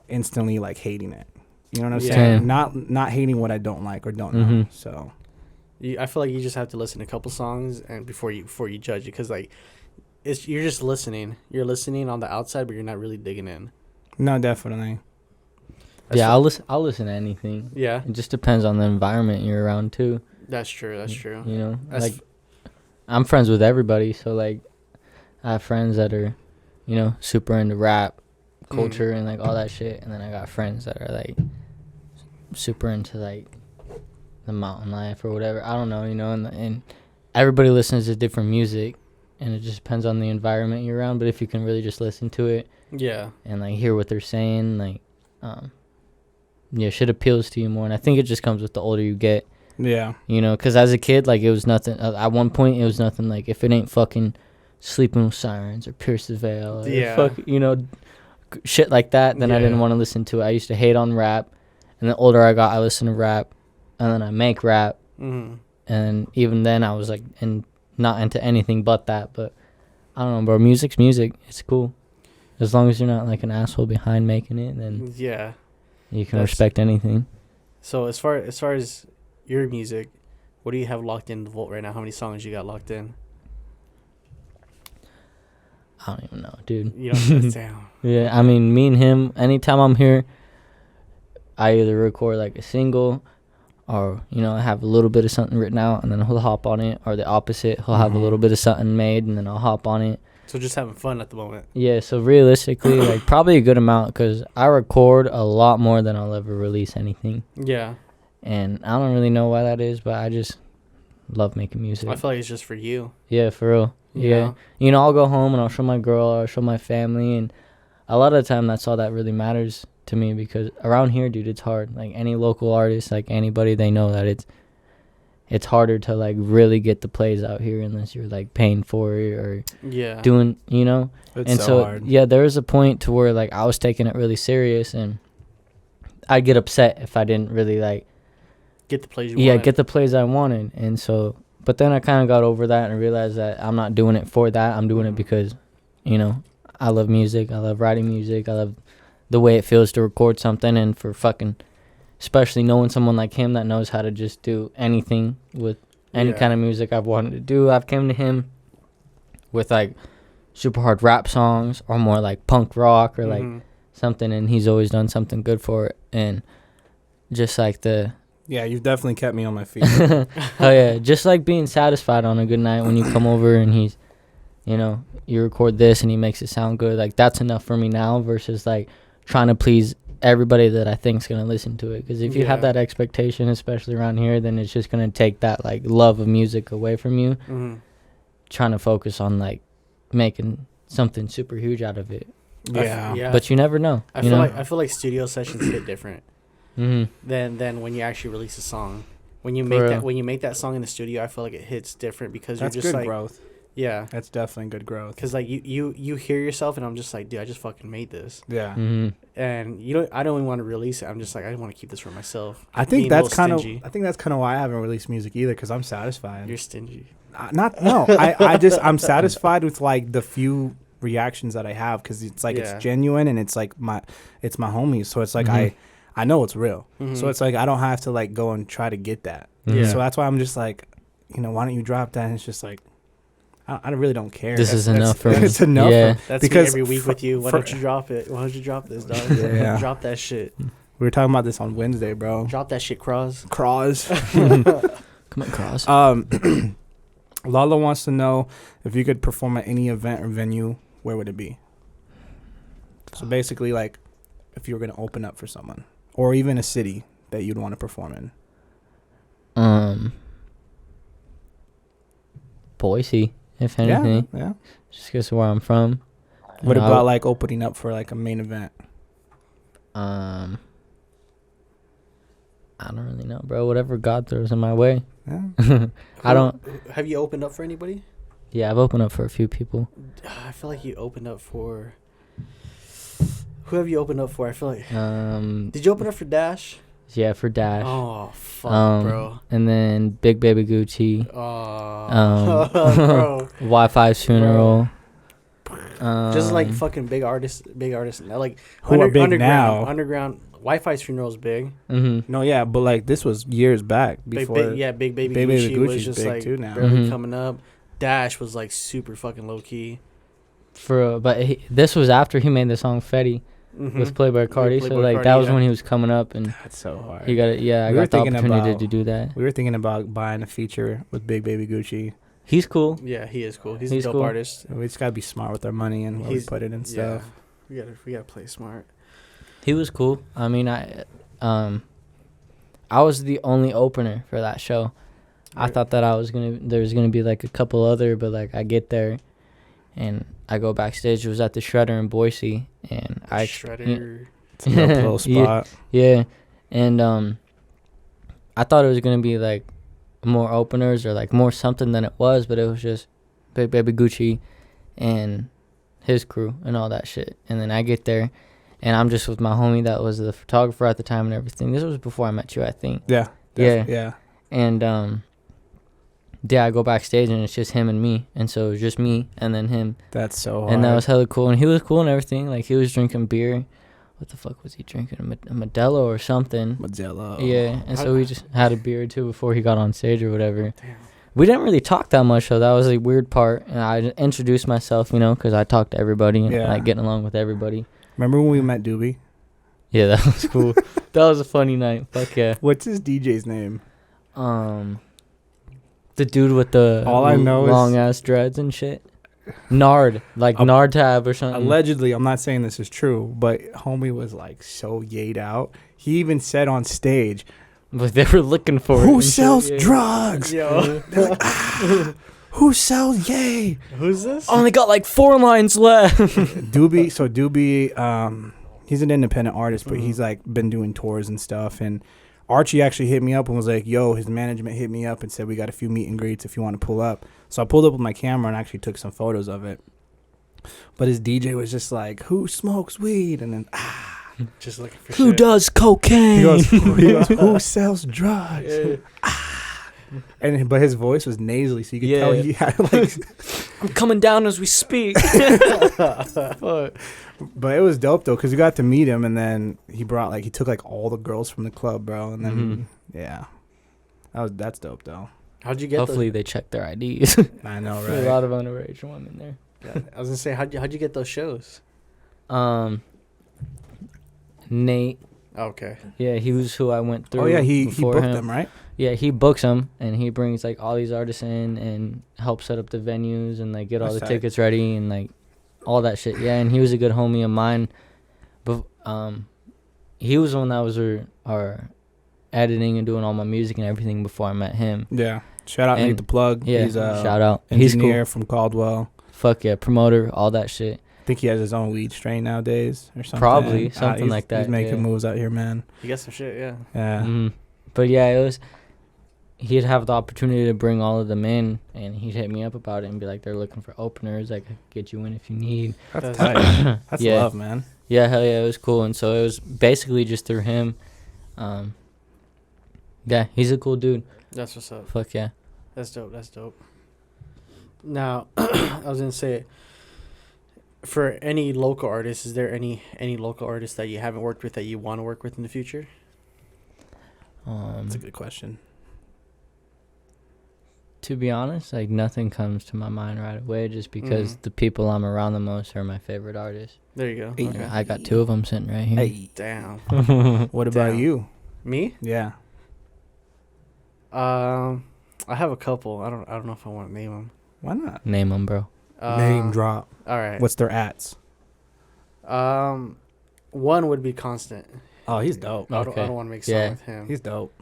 instantly like hating it. You know what I'm Yeah. saying? Not hating what I don't like or don't know. Mhm. So I feel like you just have to listen to a couple songs and before you judge it, because like you're just listening. You're listening on the outside, but you're not really digging in. no, definitely. That's Yeah, what- I'll listen to anything. Yeah, It just depends on the environment you're around too. that's true. That's true. You know, That's like I'm friends with everybody, so like I have friends that are, you know, super into rap culture and like all that shit, and then I got friends that are like super into like the mountain life or whatever. I don't know, you know, and everybody listens to different music, and it just depends on the environment you're around. But if you can really just listen to it Yeah. and like hear what they're saying, like yeah, shit appeals to you more. And I think it just comes with the older you get. Yeah. You know, because as a kid, like, it was nothing. At one point, it was nothing. Like, if it ain't fucking Sleeping with Sirens or Pierce the Veil or Yeah. you know, shit like that, then I didn't Yeah. want to listen to it. I used to hate on rap. And the older I got, I listened to rap. And then I make rap. Mm-hmm. And even then, I was, like, not into anything but that. But I don't know, bro. Music's music. It's cool. As long as you're not, like, an asshole behind making it, then Yeah. you can That's- respect anything. So as far as your music, What do you have locked in the vault right now? How many songs you got locked in? I don't even know, dude. You don't down. Yeah, I mean, me and him, anytime I'm here, I either record like a single or, you know, I have a little bit of something written out and then he'll hop on it, or the opposite. He'll have a little bit of something made and then I'll hop on it. So just having fun at the moment. Yeah, so realistically, like probably a good amount because I record a lot more than I'll ever release anything. Yeah. And I don't really know why that is, but I just love making music. I feel like it's just for you. Yeah, for real. Yeah. You know, I'll go home and I'll show my girl or I'll show my family. And a lot of the time, that's all that really matters to me because around here, dude, it's hard. Like any local artist, like anybody, they know that it's harder to like really get the plays out here unless you're like paying for it or doing, you know. It's and so hard. Yeah, there was a point to where like I was taking it really serious and I'd get upset if I didn't really like get the plays you wanted. Yeah, get the plays I wanted. And so, but then I kind of got over that and realized that I'm not doing it for that. I'm doing it because, you know, I love music. I love writing music. I love the way it feels to record something, and for fucking, especially knowing someone like him that knows how to just do anything with any kind of music I've wanted to do. I've came to him with like super hard rap songs or more like punk rock or like something, and he's always done something good for it. And just like yeah, you've definitely kept me on my feet. Oh yeah, just like being satisfied on a good night when you come over and he's, you know, you record this and he makes it sound good. Like that's enough for me now versus like trying to please everybody that I think's gonna listen to it. Because if you have that expectation, especially around here, then it's just gonna take that like love of music away from you. Trying to focus on like making something super huge out of it. Yeah. But you never know. I feel like studio sessions hit different. Than when you actually release a song. When you make that song in the studio, I feel like it hits different because that's you're just good like growth. Yeah, that's definitely good growth. Because like you hear yourself, and I'm just like, dude, I just fucking made this. Yeah. And I don't even want to release it. I'm just like, I want to keep this for myself. I think that's kind of why I haven't released music either, because I'm satisfied. You're stingy. I'm satisfied with like the few reactions that I have, because it's like it's genuine and it's like my homies, so it's like I know it's real. So it's like I don't have to like go and try to get that. So that's why I'm just like, you know, why don't you drop that? And it's just like, I really don't care. This is enough for me. It's enough. Yeah. That's because every week with you. Why don't you drop it? Why don't you drop this, dog? Drop that shit. We were talking about this on Wednesday, bro. Drop that shit, Cross. Come on, Cross. LALO wants to know if you could perform at any event or venue, where would it be? So basically, like, if you were gonna open up for someone, or even a city that you'd want to perform in. Boise, if anything. Yeah. Just because of where I'm from. What about like opening up for like a main event? I don't really know, bro. Whatever God throws in my way. Yeah. Have you opened up for anybody? Yeah, I've opened up for a few people. I feel like you opened up for. Who have you opened up for? I feel like. Did you open up for Dash? Yeah, for Dash. Oh fuck, bro. And then Big Baby Gucci. Bro. Wi-Fi's funeral. Just like fucking big artists. Like who are big now? Underground. Wi-Fi's funeral is big. No, yeah, but like this was years back before. Big Baby Gucci was just like big now. Barely coming up. Dash was like super fucking low key. This was after he made the song Fetty with Playboy Cardi, so like Cardi, that was when he was coming up, and that's so hard. He got it. Yeah, I got the opportunity to do that. We were thinking about buying a feature with Big Baby Gucci. He's cool. Yeah, he is cool. He's a dope artist. We just gotta be smart with our money and where we put it and stuff. We gotta play smart. He was cool. I mean, I was the only opener for that show. Right. I thought that there was gonna be like a couple other, but like I get there, and I go backstage. It was at the Shredder in Boise, and Shredder. It's a little spot. Yeah, and I thought it was gonna be like more openers or like more something than it was, but it was just Big Baby Gucci and his crew and all that shit. And then I get there, and I'm just with my homie that was the photographer at the time and everything. This was before I met you, I think. Yeah. And I go backstage, and it's just him and me, and so it was just me and then him. That's so hard. And that was hella cool, and he was cool and everything. Like, he was drinking beer what the fuck was he drinking? A Modelo or something. Modelo. Yeah, and so we just had a beer or two before he got on stage or whatever. Damn. We didn't really talk that much, though. That was a weird part. And I introduced myself, because I talked to everybody and like getting along with everybody. Remember when we met Doobie? Yeah, that was cool. That was a funny night. Fuck yeah. What's his DJ's name? The dude with the all I know long ass dreads and shit. Nard, like Nard Tab or something. Allegedly, I'm not saying this is true, but homie was like so yayed out. He even said on stage, like they were looking for who sells drugs? Yo. They're like, who sells yay? Who's this? Only got like 4 lines left. Doobie, he's an independent artist, but he's like been doing tours and stuff. And Archie actually hit me up and was like, yo, his management hit me up and said we got a few meet and greets if you want to pull up. So I pulled up with my camera and actually took some photos of it. But his DJ was just like, who smokes weed? And then just looking for who shit. does cocaine? He goes, who sells drugs? Yeah. But his voice was nasally, so you could tell he had like I'm coming down as we speak. But it was dope though, because we got to meet him, and then he took like all the girls from the club, bro, and then that's dope though. How'd you get? Hopefully they check their IDs. I know, right? There's a lot of underage women there. Yeah, I was gonna say, how'd you get those shows? Nate. Okay. Yeah, he was who I went through. Oh yeah, he booked him. them, right? Yeah, he books them, and he brings like all these artists in and helps set up the venues and like get all the tickets ready and like all that shit. Yeah, and he was a good homie of mine. But he was the one that was our editing and doing all my music and everything before I met him. Yeah. Shout out Nate the Plug. Yeah, he's shout out. He's cool. from Caldwell. Fuck yeah, promoter, all that shit. I think he has his own weed strain nowadays or something. Probably something like that. He's making moves out here, man. He got some shit, yeah. Yeah. Mm-hmm. But yeah, he'd have the opportunity to bring all of them in, and he'd hit me up about it and be like, they're looking for openers. I could get you in if you need. That's tight. That's love, man. Yeah, hell yeah, it was cool. And so it was basically just through him. Yeah, he's a cool dude. That's what's up. Fuck yeah. That's dope. Now, I was going to say, for any local artists, is there any local artists that you haven't worked with that you want to work with in the future? That's a good question. To be honest, like nothing comes to my mind right away just because the people I'm around the most are my favorite artists. There you go. Hey, Okay. I got 2 of them sitting right here. Hey. Damn. What about you? Me? Yeah. I have a couple. I don't know if I want to name them. Why not? Name them, bro. Name drop. All right. What's their ats? One would be Constant. Oh, he's dope. I don't want to make a song with him. He's dope.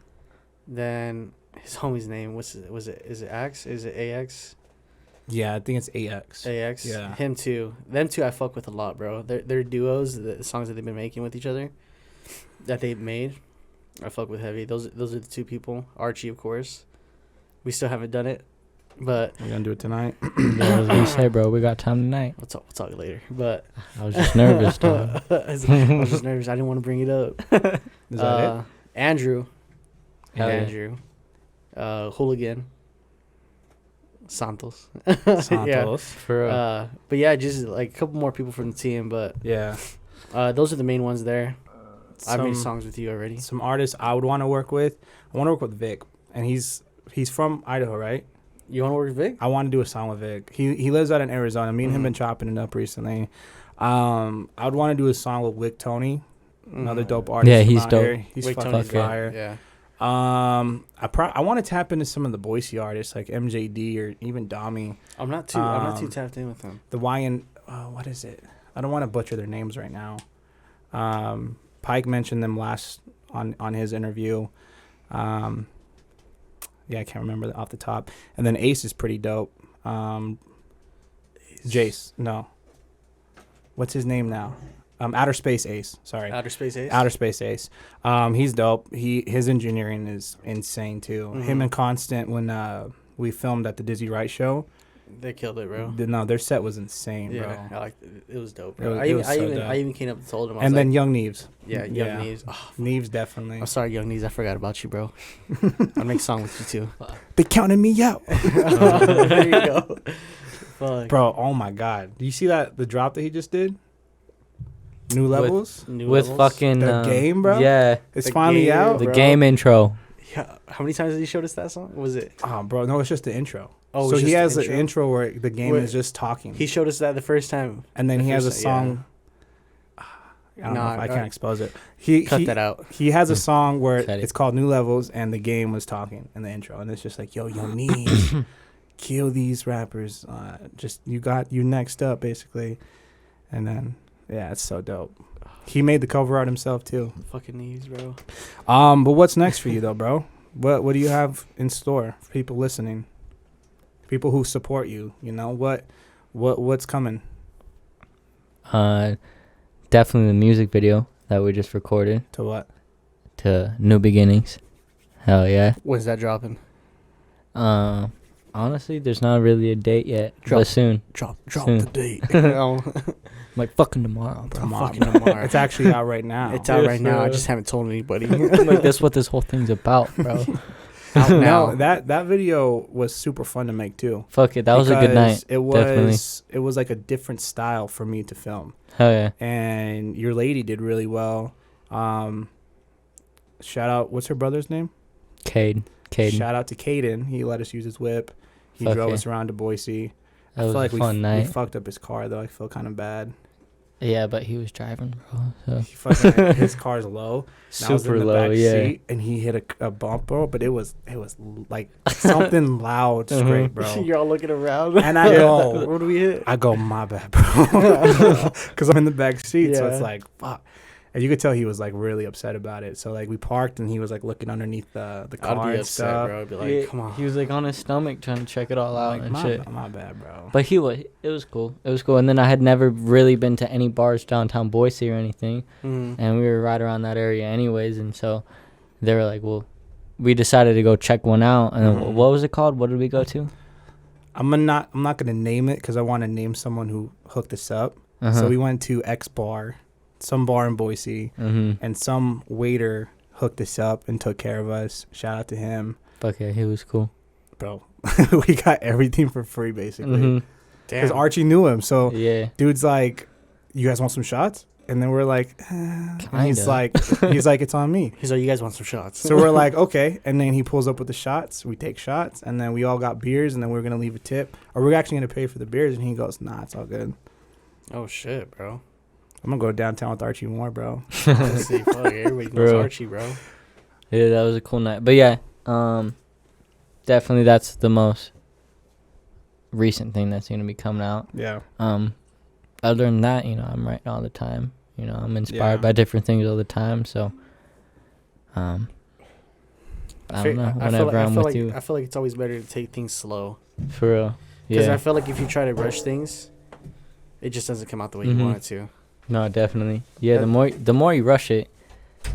Then his homie's name, is it Ax? Is it AX? Yeah, I think it's AX. AX? Yeah. Him too. Them two I fuck with a lot, bro. They're duos, the songs that they've been making with each other, that they've made, I fuck with heavy. Those are the 2 people. Archie, of course. We still haven't done it, but We're gonna do it tonight. Yeah, I was gonna say, bro, we got time tonight. we'll talk later. But I was just nervous, dog. I was just nervous. I didn't want to bring it up. Is that it? Andrew. Hell yeah. Andrew. Hooligan. Santos. Santos. For real. But yeah, just like a couple more people from the team, but Yeah. those are the main ones there. I've made Some- songs with you already. Some artists I would want to work with. I want to work with Vic, and he's from Idaho, right? You want to work with Vic? I want to do a song with Vic. He lives out in Arizona. Me and him been chopping it up recently. I would want to do a song with Wick Tony, another dope artist. Yeah, from he's out dope. here. He's Wick fucking Tony's good. fire. Yeah. I want to tap into some of the Boise artists like MJD or even Dami. I'm not too tapped in with them. The YN, what is it? I don't want to butcher their names right now. Pike mentioned them last on his interview. Yeah, I can't remember off the top. And then Ace is pretty dope. Jace, no. What's his name now? Outer Space Ace. Sorry. Outer Space Ace? Outer Space Ace. He's dope. His engineering is insane too. Him and Constant, when we filmed at the Dizzy Wright show, They killed it, bro. no, their set was insane, Yeah, bro. I liked it. It was dope, It bro. was so dope. I even came up and told him. I was And then like, Young Neves. yeah, Young Neves. Oh, Neves definitely. I'm sorry, Young Neves. I forgot about you, bro. I'll make a song with you too. They counted me out. There you go. Fuck. Bro, oh my God. Do you see the drop that he just did? New Levels? With fucking the game, bro? Yeah. It's finally game, out. The bro. game intro. Yeah. How many times did he show us that song? Was it? Oh, bro, no, it's just the intro. Oh, so it's he just has the an intro where the game is just talking. He showed us that the first time. And then he has a song. I don't know if I can't expose it. He cut that out. He has a song where it's called New Levels, and the game was talking in the intro, and it's just like, yo, need kill these rappers. Just you next up, basically. And then it's so dope. He made the cover art himself too. Fucking knees, bro. But what's next for you though, bro? What do you have in store for people listening? People who support you, you know, what's coming? Definitely the music video that we just recorded. To what? To New Beginnings. Hell yeah. When's that dropping? Honestly, there's not really a date yet. But soon. Drop soon. the date. Like fucking tomorrow, bro. Tomorrow. It's actually out right now. It's out right now. I just haven't told anybody. Like that's what this whole thing's about, bro. Out now. No, that video was super fun to make too. Fuck it, that was a good night. It was like a different style for me to film. Hell yeah. And your lady did really well. Shout out, what's her brother's name? Caden. Shout out to Caden. He let us use his whip. He drove us around to Boise. That was a fun night. We fucked up his car though. I feel kind of bad. Yeah, but he was driving, bro. So. His car's low. Super low, yeah. Seat, and he hit a bump, bro. But it was like something loud, straight, bro. You're all looking around. And I go, what do we hit? I go, my bad, bro. Because I'm in the back seat, so it's like, fuck. And you could tell he was like really upset about it. So like we parked and he was like looking underneath the car I'd be and upset, stuff. bro. I'd be like, come on. He was like on his stomach trying to check it all out and shit. My bad, bro. But it was cool. It was cool. And then I had never really been to any bars downtown Boise or anything. Mm. And we were right around that area anyways. And so they were like, well, we decided to go check one out. And then what was it called? What did we go to? I'm not gonna name it because I want to name someone who hooked us up. So we went to X Bar, some bar in Boise, and some waiter hooked us up and took care of us. Shout out to him. Fuck yeah, he was cool, bro. We got everything for free basically because Archie knew him. So dude's like, "You guys want some shots?" And then we're like, he's like, it's on me. He's like, you guys want some shots? So we're like, okay. And then he pulls up with the shots. We take shots, and then we all got beers, and then we're gonna leave a tip, or we're actually gonna pay for the beers. And he goes, "Nah, it's all good." Oh shit, bro. I'm gonna go downtown with Archie more, bro. Let's see, fuck, everybody knows Archie, bro. Yeah, that was a cool night. But yeah, definitely that's the most recent thing that's gonna be coming out. Yeah. Other than that, you know, I'm writing all the time. You know, I'm inspired by different things all the time. So, I don't know. Whenever I'm with you, I feel like it's always better to take things slow. For real. Because I feel like if you try to rush things, it just doesn't come out the way you want it to. No, definitely. Yeah, the more you rush it,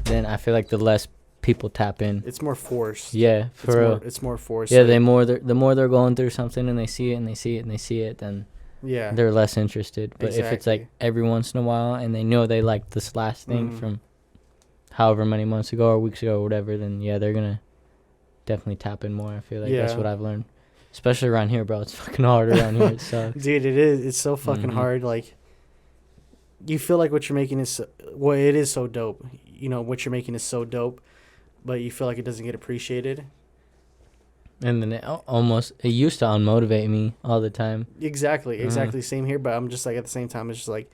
then I feel like the less people tap in. It's more forced. Yeah, for real. It's more forced. Yeah, the more they're going through something and they see it and they see it and they see it, then they're less interested. But if it's like every once in a while and they know they like this last thing from however many months ago or weeks ago or whatever, then they're gonna definitely tap in more. I feel like that's what I've learned. Especially around here, bro. It's fucking hard around here. It sucks. Dude, it is. It's so fucking hard. Like, you feel like what you're making is... Well, it is so dope. You know, what you're making is so dope, but you feel like it doesn't get appreciated. And then it used to unmotivate me all the time. Exactly. Same here, but I'm just like, at the same time, it's just like,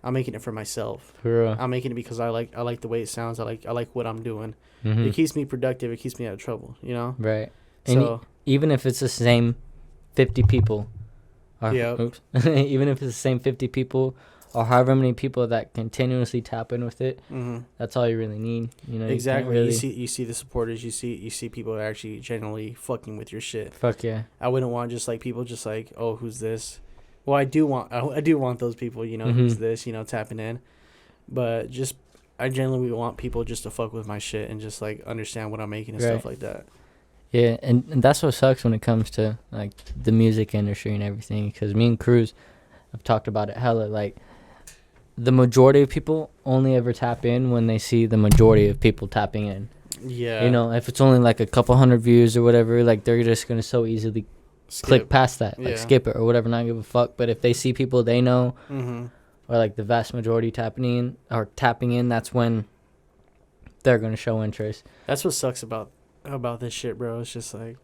I'm making it for myself. For real. I'm making it because I like the way it sounds. I like what I'm doing. It keeps me productive. It keeps me out of trouble, you know? Right. So... Even if it's the same 50 people, or, even if it's the same 50 people or however many people that continuously tap in with it, that's all you really need. You know, exactly. You see the supporters. You see people that are actually genuinely fucking with your shit. Fuck yeah. I wouldn't want just like people just like, oh, who's this? Well, I do want those people. You know, who's this? You know, tapping in. But just I genuinely want people just to fuck with my shit and just like understand what I'm making and stuff like that. Yeah, and that's what sucks when it comes to, like, the music industry and everything, because me and Cruz have talked about it hella. Like, the majority of people only ever tap in when they see the majority of people tapping in. Yeah. You know, if it's only, like, a couple hundred views or whatever, like, they're just going to so easily click past that, like, skip it or whatever, not give a fuck. But if they see people they know or like the vast majority tapping in, that's when they're gonna show interest. That's what sucks about this shit, bro. It's just like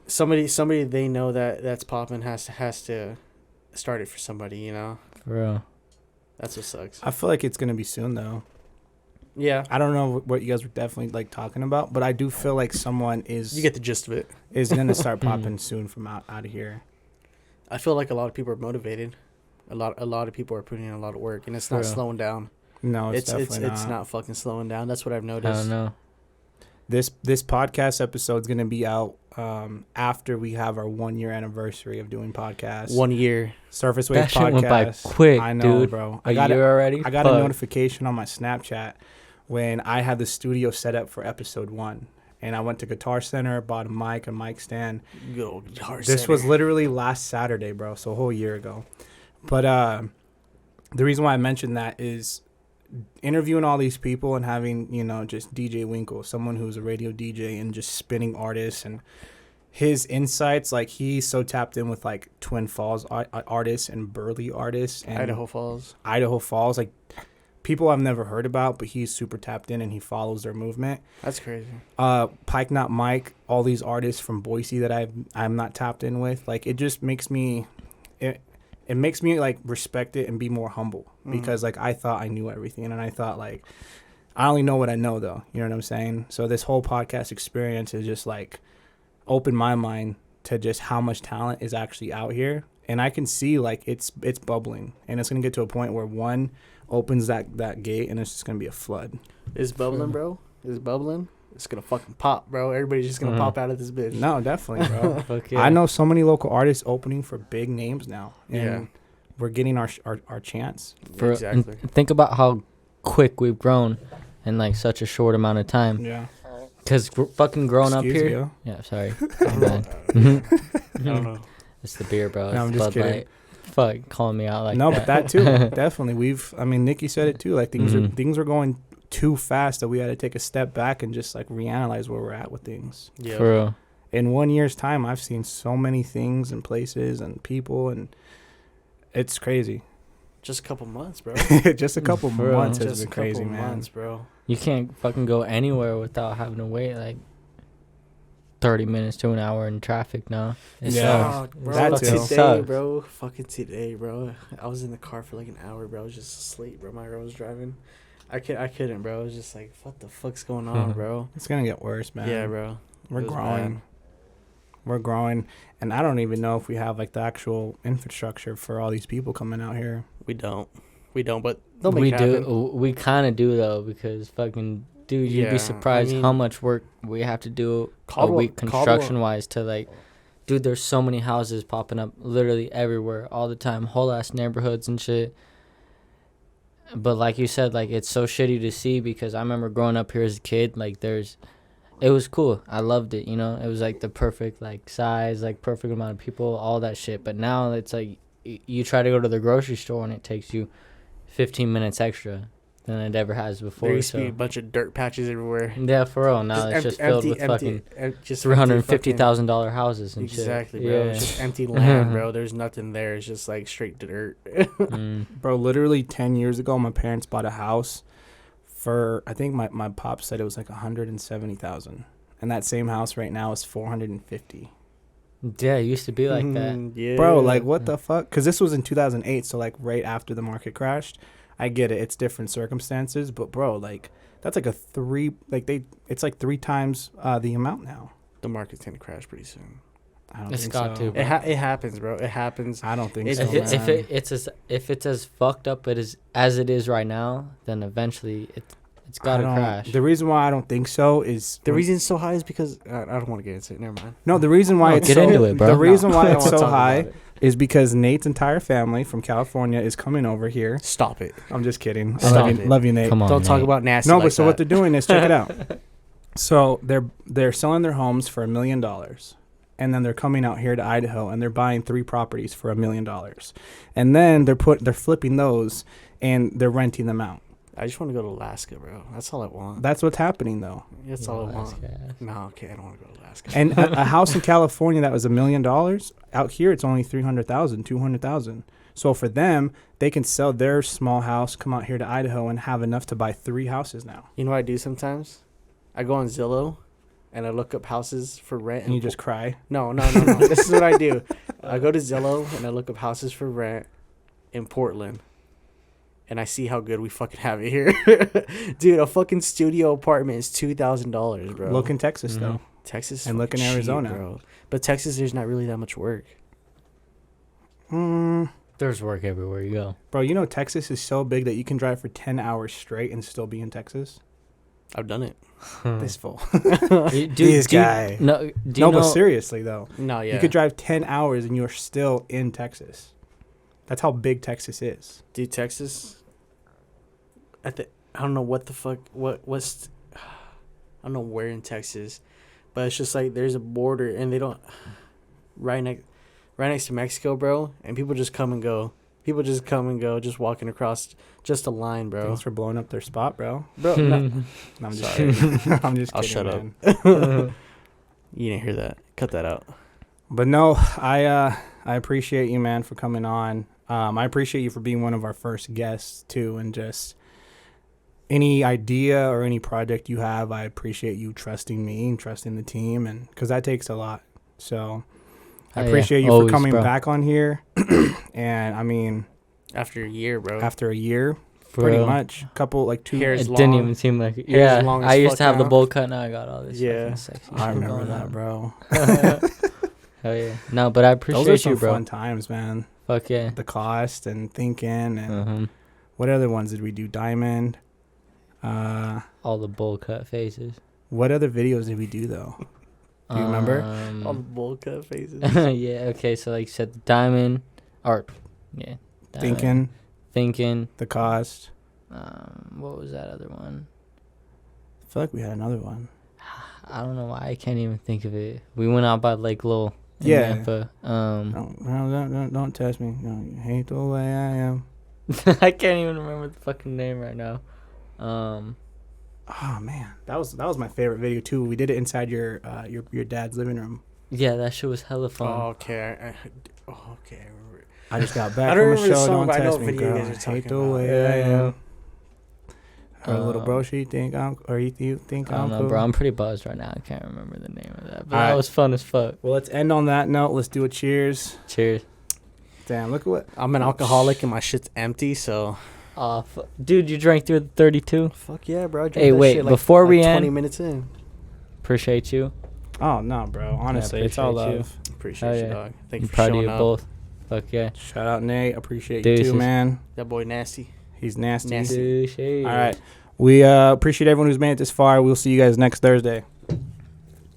somebody they know that's popping has to start it for somebody, you know. For real. That's what sucks. I feel like it's gonna be soon though. Yeah. I don't know what you guys were definitely like talking about, but I do feel like someone is. You get the gist of it. Is gonna start popping soon from out of here. I feel like a lot of people are motivated. A lot of people are putting in a lot of work, and it's not slowing down. No, it's definitely not. It's not fucking slowing down. That's what I've noticed. I don't know. This podcast episode is gonna be out after we have our 1 year anniversary of doing podcasts. 1 year. Surface Wave That podcast. shit went by quick, I know, dude. bro. I got already. I got a notification on my Snapchat when I had the studio set up for episode 1. And I went to Guitar Center, bought a mic stand. Go Guitar This Center. was literally last Saturday, bro. So a whole year ago. But the reason why I mentioned that is interviewing all these people and having, you know, just DJ Winkle, someone who's a radio DJ and just spinning artists, and his insights, like he's so tapped in with like Twin Falls artists and Burley artists and Idaho Falls, like people I've never heard about, but he's super tapped in and he follows their movement. That's crazy. Pike Not Mike, all these artists from Boise that I'm not tapped in with, like it just makes me it makes me like respect it and be more humble because like I thought I knew everything and I thought like I only know what I know though. You know what I'm saying? So this whole podcast experience is just like opened my mind to just how much talent is actually out here, and I can see like it's bubbling, and it's gonna get to a point where one opens that gate and it's just gonna be a flood. It's bubbling, bro. It's bubbling. It's gonna fucking pop, bro. Everybody's just gonna pop out of this bitch. No, definitely, bro. Fuck yeah. I know so many local artists opening for big names now, and Yeah. we're getting our chance. Exactly. Think about how quick we've grown in like such a short amount of time. Yeah. Because fucking growing up Excuse here. you. Yeah, sorry. My bad. I don't know. It's the beer, bro. No, I'm It's just Bud kidding. Light. Fuck, calling me out like No, that. but that too, definitely. I mean, Nikki said it too. Like things are going too fast that we had to take a step back and just like reanalyze where we're at with things. Yeah. For real. In 1 year's time, I've seen so many things and places and people, and it's crazy. Just a couple months, bro. Just a couple For real. months has Just a been crazy, couple man. months, bro. You can't fucking go anywhere without having to wait like 30 minutes to an hour in traffic now. It Yeah. sucks. Oh, bro. That fucking too. Today, sucks. bro. Fucking today, bro. I was in the car for like an hour, bro. I was just asleep, bro. My girl was driving. I couldn't, bro. I was just like, what the fuck's going on, bro? It's gonna get worse, man. Yeah, bro. We're It was growing. bad. We're growing, and I don't even know if we have like the actual infrastructure for all these people coming out here. We don't, but they'll make We it happen. do. We kind of do though, because fucking dude, you'd Yeah, be surprised I mean, how much work we have to do a Caldwell- week construction wise to like. Dude, there's so many houses popping up literally everywhere all the time, whole ass neighborhoods and shit. But like you said, like it's so shitty to see, because I remember growing up here as a kid, like it was cool. I loved it, you know. It was like the perfect like size, like perfect amount of people, all that shit. But now it's like you try to go to the grocery store and it takes you 15 minutes extra than it ever has before. There used to be a So bunch of dirt patches everywhere. yeah, for real. Now it's just filled with fucking just $350,000 houses and exactly, shit. bro. Yeah. It's just empty land, bro. There's nothing there. It's just like straight dirt. Bro, literally 10 years ago, my parents bought a house for, I think my pop said it was like 170,000, and that same house right now is 450. Yeah, it used to be like that. Yeah, Bro, like what the fuck? Because this was in 2008, so like right after the market crashed. I get it, it's different circumstances, but bro, like that's like it's like 3 times the amount now. The market's gonna crash pretty soon. I don't It's think got so. to. It happens, bro. It happens. I don't think If so. it- Man. If it's as fucked up as it is right now, then eventually it's got to crash. The reason why I don't think so is The reason it's so high is because I don't want to get into it. Never mind. No, the reason why No, it's get so, into it, bro. The reason why I it's don't so wanna talk high about it. is because Nate's entire family from California is coming over here. Stop it. I'm just kidding. I Stop love you, it. love you, Nate. Come on, Don't talk Nate. about nasty. No, like but so that. what they're doing is check it out. So they're selling their homes for $1 million, and then they're coming out here to Idaho and they're buying 3 properties for $1 million, and then they're flipping those and they're renting them out. I just want to go to Alaska, bro. That's all I want. That's what's happening though. That's all I want. Alaska. No, okay, I don't want to go to Alaska. And a house in California that was $1 million, out here it's only 300,000, 200,000. So for them, they can sell their small house, come out here to Idaho, and have enough to buy 3 houses now. You know what I do sometimes? I go on Zillow, and I look up houses for rent. And you just cry? No. This is what I do. I go to Zillow, and I look up houses for rent in Portland. And I see how good we fucking have it here. Dude, a fucking studio apartment is $2,000, bro. Look in Texas, though. Texas and look in Arizona. Bro. But Texas, there's not really that much work. There's work everywhere you go. Bro, you know Texas is so big that you can drive for 10 hours straight and still be in Texas? I've done it. This fool. This guy. No, but seriously, though. No, yeah. You could drive 10 hours and you're still in Texas. That's how big Texas is. Dude, Texas... I don't know what the fuck... What's... I don't know where in Texas... But it's just like there's a border and they don't right next to Mexico, bro, and people just come and go. Just walking across just a line, bro. Thanks for blowing up their spot, bro. Bro, no, I'm just kidding. I'm just kidding. I'll shut man. up. You didn't hear that. Cut that out. But no, I appreciate you, man, for coming on. I appreciate you for being one of our first guests too, and just any idea or any project you have, I appreciate you trusting me and trusting the team, and because that takes a lot. So I appreciate you for coming back on here. And I mean, after a year, bro. Pretty much. Couple, like 2 years. It didn't even seem like it. Yeah, I used to have the bowl cut. Now I got all this. Yeah, sexy I remember that, bro. Hell yeah. No, but I appreciate those are you, some bro. fun times, man. Fuck yeah. The cost and thinking and what other ones did we do? Diamond. All the bowl cut phases. What other videos did we do though? Do you remember? All the bowl cut phases. Yeah. Okay. So like you said, the diamond art. Yeah. Diamond. Thinking. The cost. What was that other one? I feel like we had another one. I don't know why I can't even think of it. We went out by Lake Lowell. Yeah. Nampa. Don't test me. You hate the way I am. I can't even remember the fucking name right now. Oh man, that was my favorite video too. We did it inside your dad's living room. Yeah, that shit was hella fun. Oh, okay. I just got back from a show. Don't test me, girl. I hate the way I am. Her little bro, she think I'm, or you think I'm cool. Bro. I'm pretty buzzed right now. I can't remember the name of that, but that was fun as fuck. Well, let's end on that note. Let's do a cheers. Cheers. Damn, look at what I'm an alcoholic and my shit's empty, so. Dude, you drank through the 32? Fuck yeah, bro. Hey, wait, before we end, 20 minutes in. Appreciate you. Oh no, bro. Honestly, it's all love. Appreciate you, dog. Thank you for proud showing of you up. both. Fuck yeah. Shout out Nate. Appreciate you too, man. That boy nasty. He's nasty. All right. We appreciate everyone who's made it this far. We'll see you guys next Thursday.